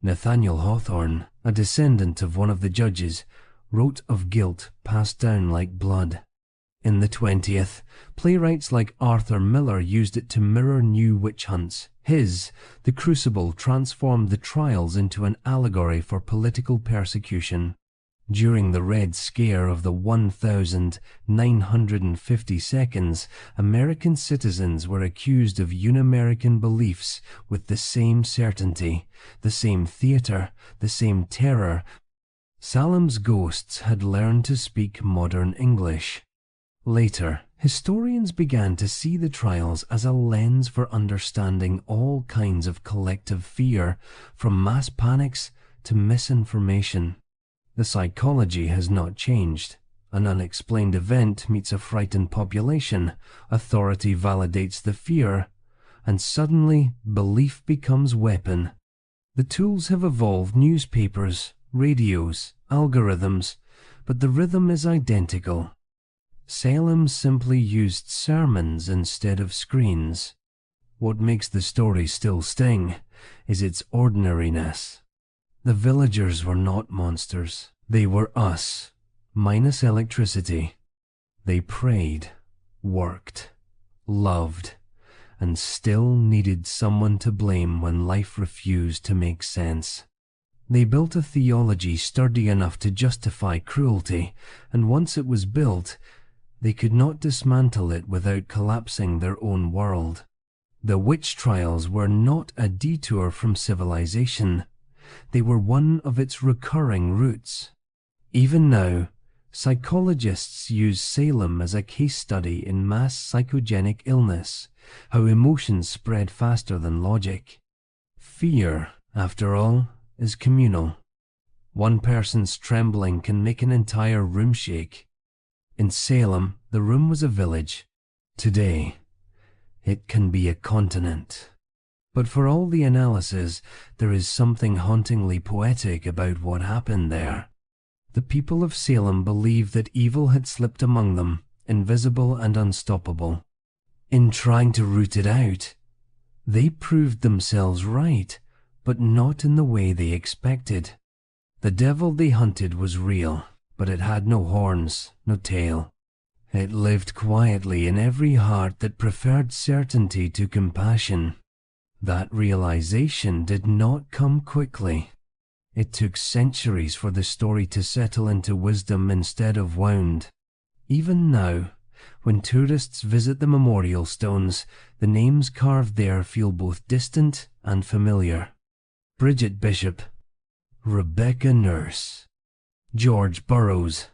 Nathaniel Hawthorne, a descendant of one of the judges, wrote of guilt passed down like blood. In the 20th, playwrights like Arthur Miller used it to mirror new witch hunts. His, The Crucible, transformed the trials into an allegory for political persecution. During the Red Scare of the 1,950 seconds, American citizens were accused of un-American beliefs with the same certainty, the same theater, the same terror. Salem's ghosts had learned to speak modern English. Later, historians began to see the trials as a lens for understanding all kinds of collective fear, from mass panics to misinformation. The psychology has not changed. An unexplained event meets a frightened population, authority validates the fear, and suddenly belief becomes weapon. The tools have evolved: newspapers, radios, algorithms, but the rhythm is identical. Salem simply used sermons instead of screens. What makes the story still sting is its ordinariness. The villagers were not monsters. They were us, minus electricity. They prayed, worked, loved, and still needed someone to blame when life refused to make sense. They built a theology sturdy enough to justify cruelty, and once it was built, they could not dismantle it without collapsing their own world. The witch trials were not a detour from civilization. They were one of its recurring roots. Even now, psychologists use Salem as a case study in mass psychogenic illness, how emotions spread faster than logic. Fear, after all, is communal. One person's trembling can make an entire room shake. In Salem, the room was a village. Today, it can be a continent. But for all the analysis, there is something hauntingly poetic about what happened there. The people of Salem believed that evil had slipped among them, invisible and unstoppable. In trying to root it out, they proved themselves right, but not in the way they expected. The devil they hunted was real, but it had no horns, no tail. It lived quietly in every heart that preferred certainty to compassion. That realization did not come quickly. It took centuries for the story to settle into wisdom instead of wound. Even now, when tourists visit the memorial stones, the names carved there feel both distant and familiar. Bridget Bishop, Rebecca Nurse, George Burroughs.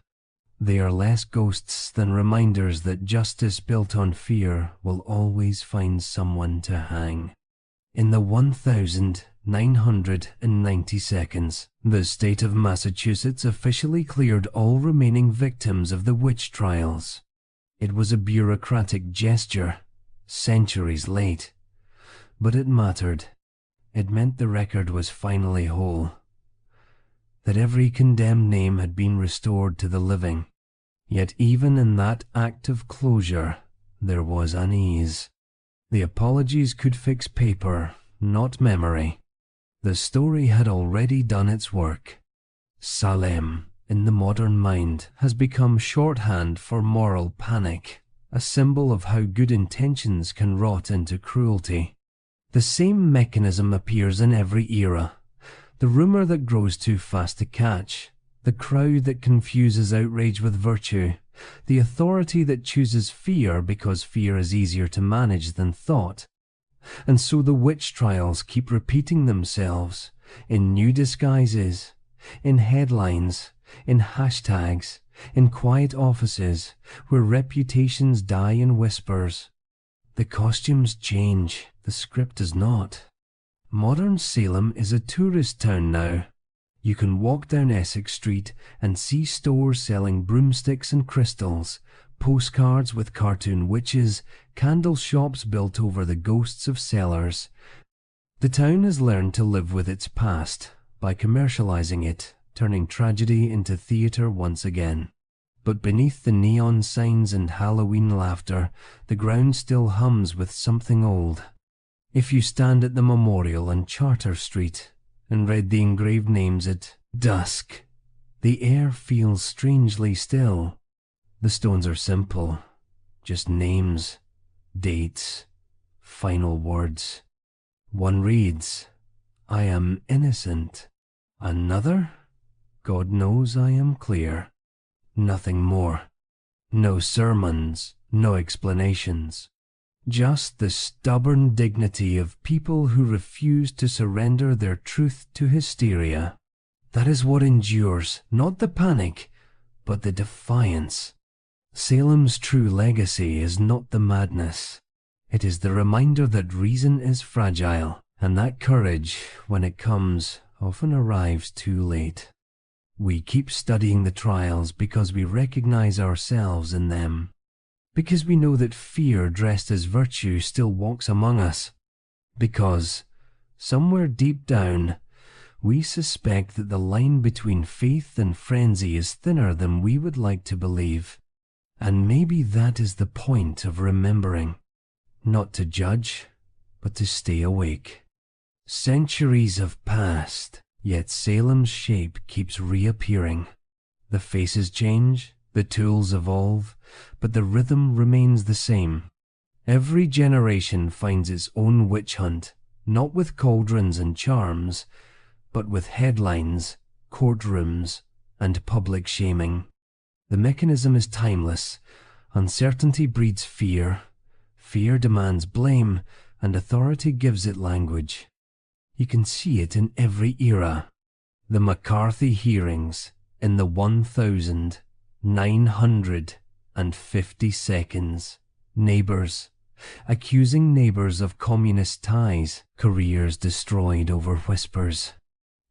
They are less ghosts than reminders that justice built on fear will always find someone to hang. In the 1,990 seconds, the state of Massachusetts officially cleared all remaining victims of the witch trials. It was a bureaucratic gesture, centuries late, but it mattered. It meant the record was finally whole, that every condemned name had been restored to the living. Yet even in that act of closure, there was unease. The apologies could fix paper, not memory. The story had already done its work. Salem, in the modern mind, has become shorthand for moral panic, a symbol of how good intentions can rot into cruelty. The same mechanism appears in every era. The rumor that grows too fast to catch, the crowd that confuses outrage with virtue, the authority that chooses fear because fear is easier to manage than thought. And so the witch trials keep repeating themselves, in new disguises, in headlines, in hashtags, in quiet offices, where reputations die in whispers. The costumes change, the script does not. Modern Salem is a tourist town now. You can walk down Essex Street and see stores selling broomsticks and crystals, postcards with cartoon witches, candle shops built over the ghosts of cellars. The town has learned to live with its past by commercializing it, turning tragedy into theater once again. But beneath the neon signs and Halloween laughter, the ground still hums with something old. If you stand at the memorial on Charter Street and read the engraved names at dusk, the air feels strangely still. The stones are simple, just names, dates, final words. One reads, "I am innocent." Another, "God knows I am clear." Nothing more. No sermons, no explanations. Just the stubborn dignity of people who refuse to surrender their truth to hysteria. That is what endures, not the panic, but the defiance. Salem's true legacy is not the madness. It is the reminder that reason is fragile, and that courage, when it comes, often arrives too late. We keep studying the trials because we recognize ourselves in them. Because we know that fear dressed as virtue still walks among us. Because, somewhere deep down, we suspect that the line between faith and frenzy is thinner than we would like to believe. And maybe that is the point of remembering. Not to judge, but to stay awake. Centuries have passed, yet Salem's shape keeps reappearing. The faces change, the tools evolve, but the rhythm remains the same. Every generation finds its own witch hunt, not with cauldrons and charms, but with headlines, courtrooms, and public shaming. The mechanism is timeless. Uncertainty breeds fear. Fear demands blame, and authority gives it language. You can see it in every era. The McCarthy hearings in the 1950 neighbors, accusing neighbors of communist ties, careers destroyed over whispers.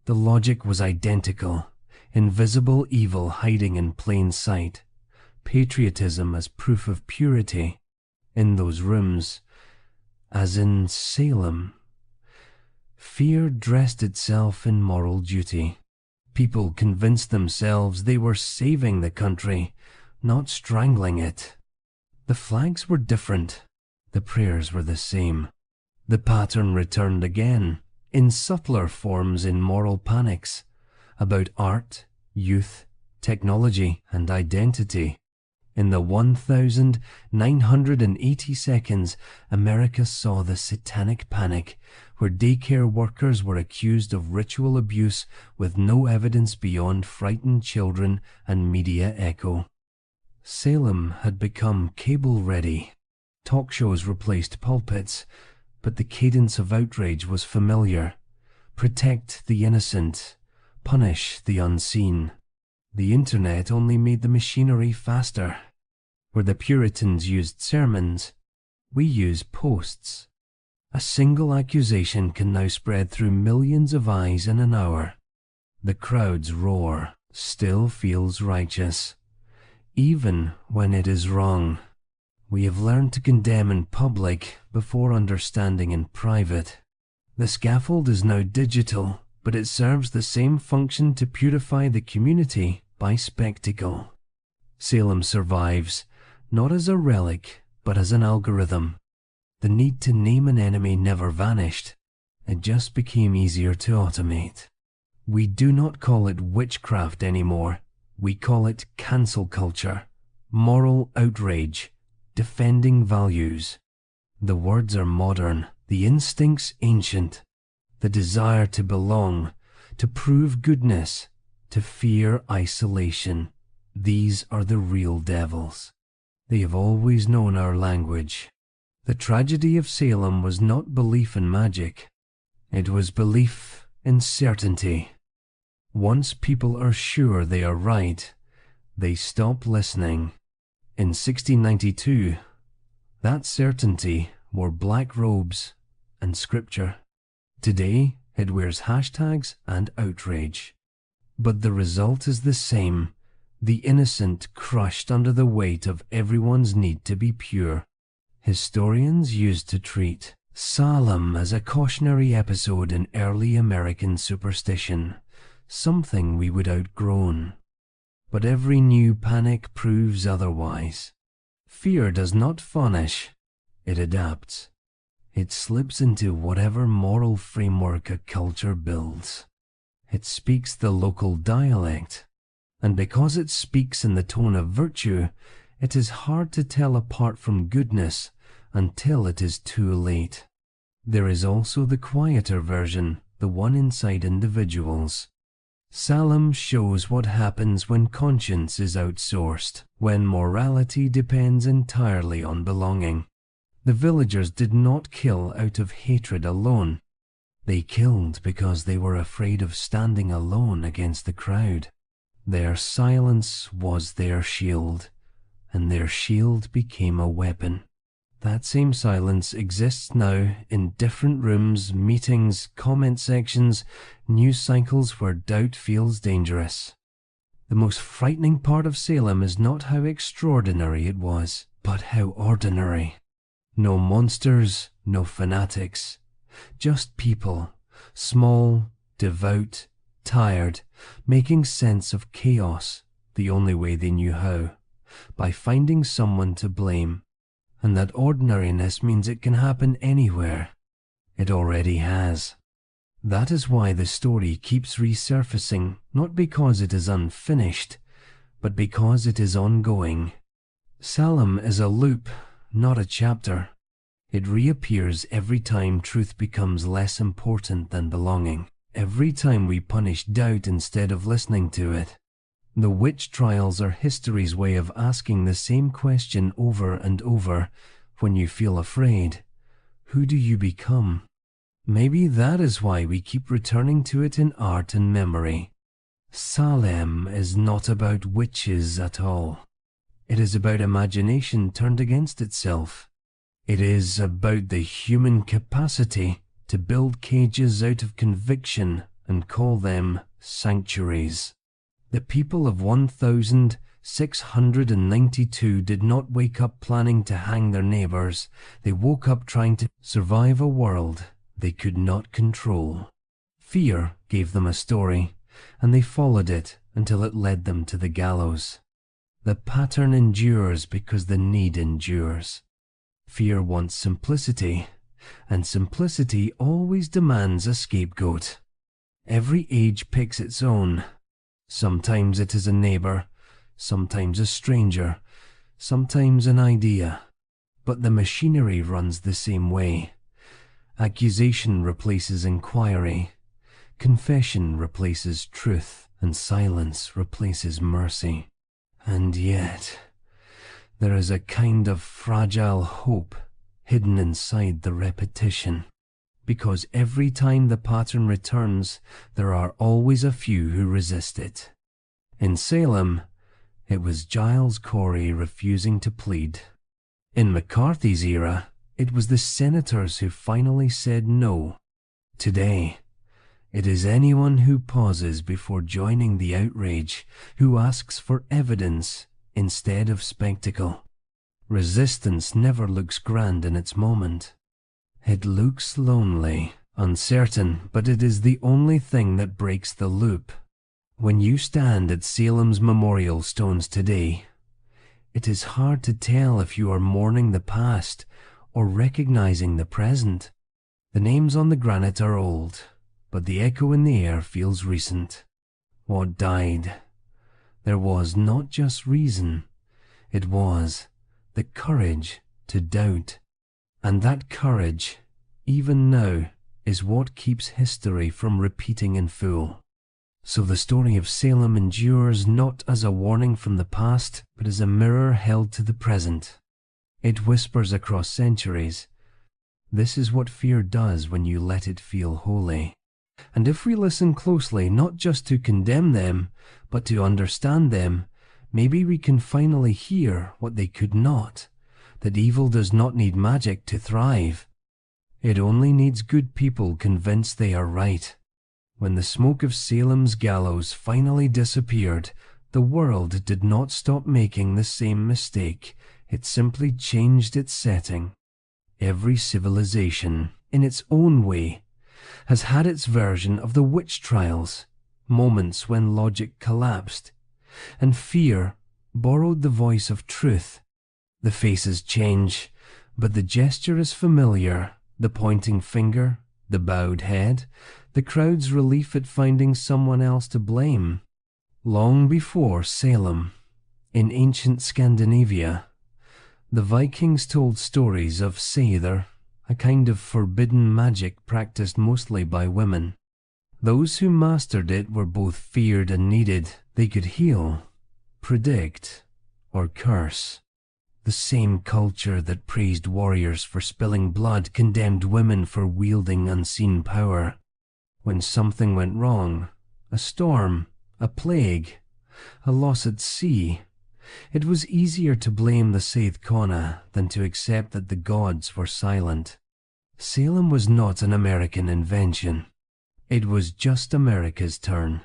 The logic was identical, invisible evil hiding in plain sight, patriotism as proof of purity. In those rooms, as in Salem, fear dressed itself in moral duty. People convinced themselves they were saving the country, not strangling it. The flags were different. The prayers were the same. The pattern returned again, in subtler forms in moral panics, about art, youth, technology, and identity. In the 1980 seconds, America saw the satanic panic, where daycare workers were accused of ritual abuse with no evidence beyond frightened children and media echo. Salem had become cable-ready. Talk shows replaced pulpits, but the cadence of outrage was familiar. Protect the innocent, punish the unseen. The internet only made the machinery faster. Where the Puritans used sermons, we use posts. A single accusation can now spread through millions of eyes in an hour. The crowd's roar still feels righteous, even when it is wrong. We have learned to condemn in public before understanding in private. The scaffold is now digital, but it serves the same function to purify the community by spectacle. Salem survives, not as a relic, but as an algorithm. The need to name an enemy never vanished. It just became easier to automate. We do not call it witchcraft anymore. We call it cancel culture, moral outrage, defending values. The words are modern, the instincts ancient. The desire to belong, to prove goodness, to fear isolation. These are the real devils. They have always known our language. The tragedy of Salem was not belief in magic. It was belief in certainty. Once people are sure they are right, they stop listening. In 1692, that certainty wore black robes and scripture. Today, it wears hashtags and outrage. But the result is the same. The innocent crushed under the weight of everyone's need to be pure. Historians used to treat Salem as a cautionary episode in early American superstition, something we would outgrown. But every new panic proves otherwise. Fear does not vanish, it adapts. It slips into whatever moral framework a culture builds. It speaks the local dialect, and because it speaks in the tone of virtue, it is hard to tell apart from goodness until it is too late. There is also the quieter version, the one inside individuals. Salem shows what happens when conscience is outsourced, when morality depends entirely on belonging. The villagers did not kill out of hatred alone. They killed because they were afraid of standing alone against the crowd. Their silence was their shield, and their shield became a weapon. That same silence exists now in different rooms, meetings, comment sections, news cycles where doubt feels dangerous. The most frightening part of Salem is not how extraordinary it was, but how ordinary. No monsters, no fanatics, just people, small, devout, tired, making sense of chaos the only way they knew how, by finding someone to blame. And that ordinariness means it can happen anywhere. It already has. That is why the story keeps resurfacing, not because it is unfinished, but because it is ongoing. Salem is a loop, not a chapter. It reappears every time truth becomes less important than belonging, every time we punish doubt instead of listening to it. The witch trials are history's way of asking the same question over and over when you feel afraid. Who do you become? Maybe that is why we keep returning to it in art and memory. Salem is not about witches at all. It is about imagination turned against itself. It is about the human capacity to build cages out of conviction and call them sanctuaries. The people of 1692 did not wake up planning to hang their neighbors. They woke up trying to survive a world they could not control. Fear gave them a story, and they followed it until it led them to the gallows. The pattern endures because the need endures. Fear wants simplicity, and simplicity always demands a scapegoat. Every age picks its own. Sometimes it is a neighbor, sometimes a stranger, sometimes an idea. But the machinery runs the same way. Accusation replaces inquiry. Confession replaces truth, and silence replaces mercy. And yet, there is a kind of fragile hope hidden inside the repetition. Because every time the pattern returns, there are always a few who resist it. In Salem, it was Giles Corey refusing to plead. In McCarthy's era, it was the senators who finally said no. Today, it is anyone who pauses before joining the outrage, who asks for evidence instead of spectacle. Resistance never looks grand in its moment. It looks lonely, uncertain, but it is the only thing that breaks the loop. When you stand at Salem's memorial stones today, it is hard to tell if you are mourning the past or recognizing the present. The names on the granite are old, but the echo in the air feels recent. What died? There was not just reason, it was the courage to doubt. And that courage, even now, is what keeps history from repeating in full. So the story of Salem endures not as a warning from the past, but as a mirror held to the present. It whispers across centuries. This is what fear does when you let it feel holy. And if we listen closely, not just to condemn them, but to understand them, maybe we can finally hear what they could not. That evil does not need magic to thrive. It only needs good people convinced they are right. When the smoke of Salem's gallows finally disappeared, the world did not stop making the same mistake. It simply changed its setting. Every civilization, in its own way, has had its version of the witch trials, moments when logic collapsed, and fear borrowed the voice of truth. The faces change, but the gesture is familiar, the pointing finger, the bowed head, the crowd's relief at finding someone else to blame. Long before Salem, in ancient Scandinavia, the Vikings told stories of Seidr, a kind of forbidden magic practiced mostly by women. Those who mastered it were both feared and needed. They could heal, predict, or curse. The same culture that praised warriors for spilling blood condemned women for wielding unseen power. When something went wrong, a storm, a plague, a loss at sea, it was easier to blame the Seith Kona than to accept that the gods were silent. Salem was not an American invention. It was just America's turn.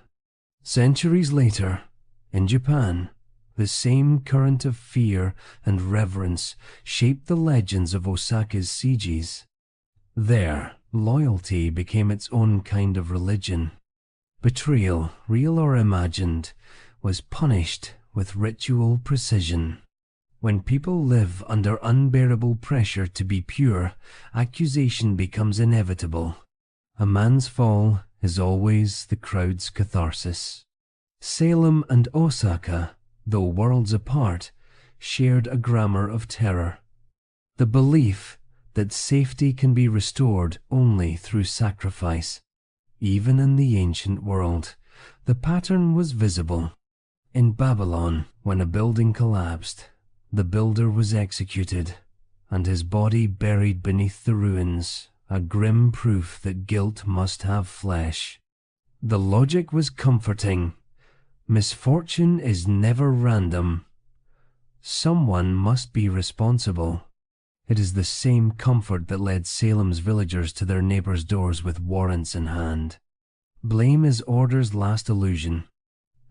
Centuries later, in Japan, the same current of fear and reverence shaped the legends of Osaka's sieges. There, loyalty became its own kind of religion. Betrayal, real or imagined, was punished with ritual precision. When people live under unbearable pressure to be pure, accusation becomes inevitable. A man's fall is always the crowd's catharsis. Salem and Osaka, though worlds apart, shared a grammar of terror. The belief that safety can be restored only through sacrifice. Even in the ancient world, the pattern was visible. In Babylon, when a building collapsed, the builder was executed. and his body buried beneath the ruins, a grim proof that guilt must have flesh. The logic was comforting. Misfortune is never random. Someone must be responsible. It is the same comfort that led Salem's villagers to their neighbors' doors with warrants in hand. Blame is order's last illusion.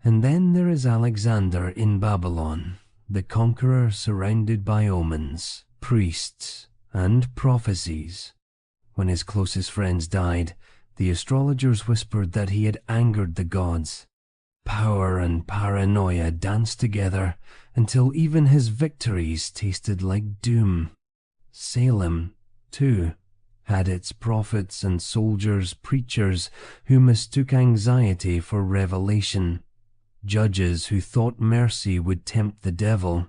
And then there is Alexander in Babylon, the conqueror surrounded by omens, priests, and prophecies. When his closest friends died, the astrologers whispered that he had angered the gods. Power and paranoia danced together until even his victories tasted like doom. Salem, too, had its prophets and soldiers, preachers who mistook anxiety for revelation, judges who thought mercy would tempt the devil.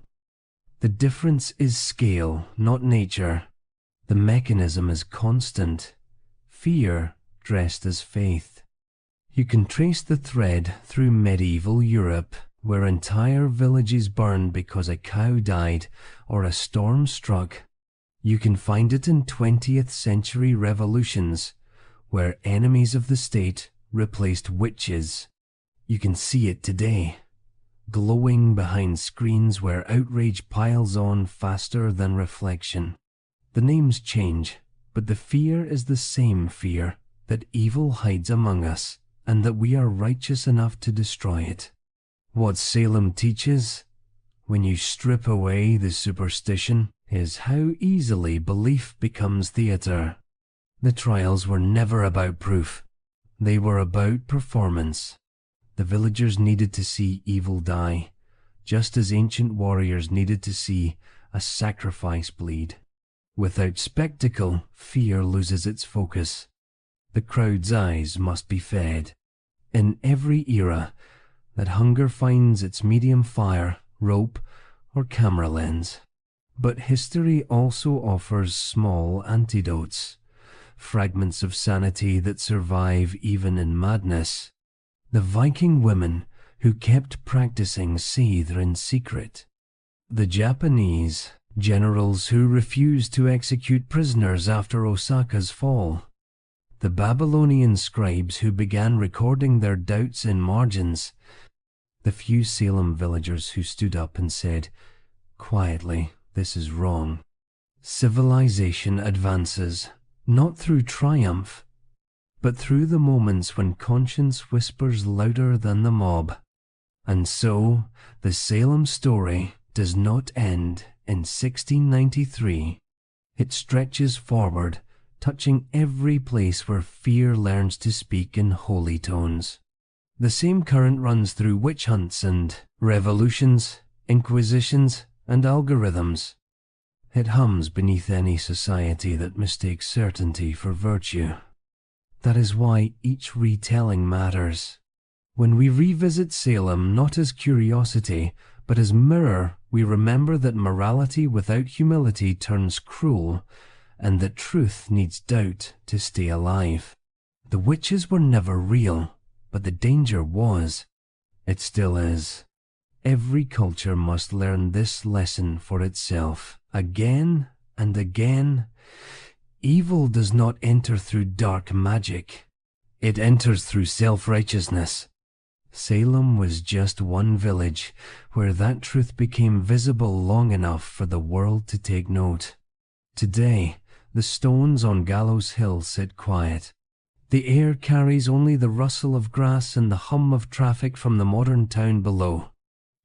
The difference is scale, not nature. The mechanism is constant. Fear dressed as faith. You can trace the thread through medieval Europe, where entire villages burned because a cow died or a storm struck. You can find it in 20th century revolutions, where enemies of the state replaced witches. You can see it today, glowing behind screens where outrage piles on faster than reflection. The names change, but the fear is the same fear, that evil hides among us, and that we are righteous enough to destroy it. What Salem teaches, when you strip away the superstition, is how easily belief becomes theater. The trials were never about proof. They were about performance. The villagers needed to see evil die, just as ancient warriors needed to see a sacrifice bleed. Without spectacle, fear loses its focus. The crowd's eyes must be fed. In every era, that hunger finds its medium fire, rope, or camera lens. But history also offers small antidotes, fragments of sanity that survive even in madness. The Viking women who kept practicing seether in secret. The Japanese generals who refused to execute prisoners after Osaka's fall. The Babylonian scribes who began recording their doubts in margins. The few Salem villagers who stood up and said, quietly, "This is wrong." Civilization advances, not through triumph, but through the moments when conscience whispers louder than the mob. And so, the Salem story does not end in 1693. It stretches forward, touching every place where fear learns to speak in holy tones. The same current runs through witch hunts and revolutions, inquisitions, and algorithms. It hums beneath any society that mistakes certainty for virtue. That is why each retelling matters. When we revisit Salem not as curiosity, but as mirror, we remember that morality without humility turns cruel, and that truth needs doubt to stay alive. The witches were never real, but the danger was. It still is. Every culture must learn this lesson for itself, again and again. Evil does not enter through dark magic. It enters through self-righteousness. Salem was just one village where that truth became visible long enough for the world to take note. Today, the stones on Gallows Hill sit quiet. The air carries only the rustle of grass and the hum of traffic from the modern town below.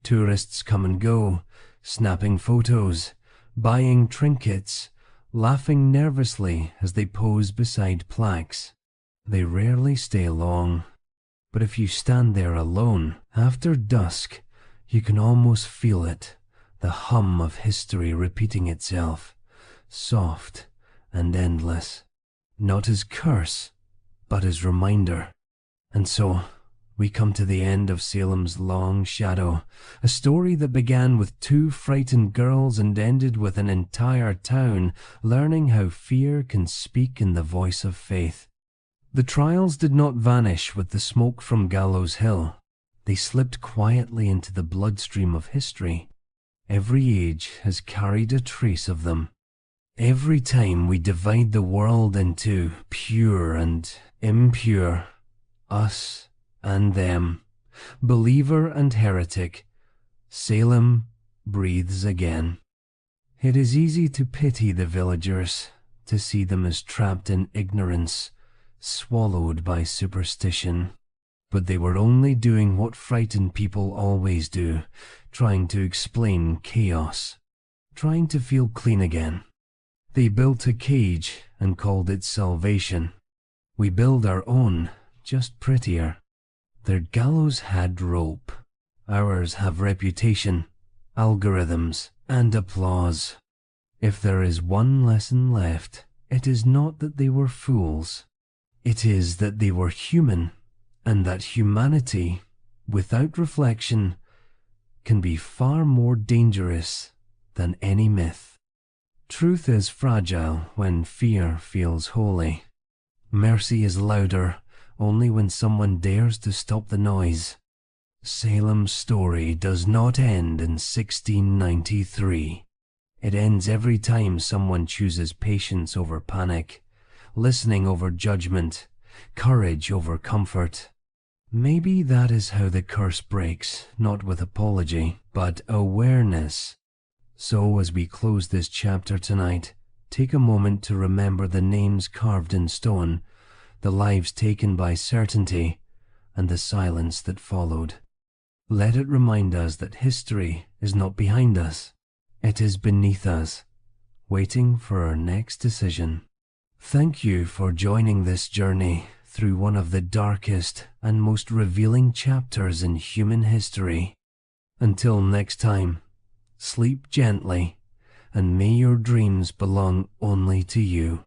Tourists come and go, snapping photos, buying trinkets, laughing nervously as they pose beside plaques. They rarely stay long. But if you stand there alone, after dusk, you can almost feel it, the hum of history repeating itself, soft and endless, not as curse, but as reminder. And so, we come to the end of Salem's long shadow, a story that began with two frightened girls and ended with an entire town learning how fear can speak in the voice of faith. The trials did not vanish with the smoke from Gallows Hill. They slipped quietly into the bloodstream of history. Every age has carried a trace of them. Every time we divide the world into pure and impure, us and them, believer and heretic, Salem breathes again. It is easy to pity the villagers, to see them as trapped in ignorance, swallowed by superstition. But they were only doing what frightened people always do, trying to explain chaos, trying to feel clean again. They built a cage and called it salvation. We build our own, just prettier. Their gallows had rope. Ours have reputation, algorithms, and applause. If there is one lesson left, it is not that they were fools. It is that they were human, and that humanity, without reflection, can be far more dangerous than any myth. Truth is fragile when fear feels holy. Mercy is louder only when someone dares to stop the noise. Salem's story does not end in 1693. It ends every time someone chooses patience over panic, listening over judgment, courage over comfort. Maybe that is how the curse breaks, not with apology, but awareness. So as we close this chapter tonight, take a moment to remember the names carved in stone, the lives taken by certainty, and the silence that followed. Let it remind us that history is not behind us. It is beneath us, waiting for our next decision. Thank you for joining this journey through one of the darkest and most revealing chapters in human history. Until next time, sleep gently, and may your dreams belong only to you.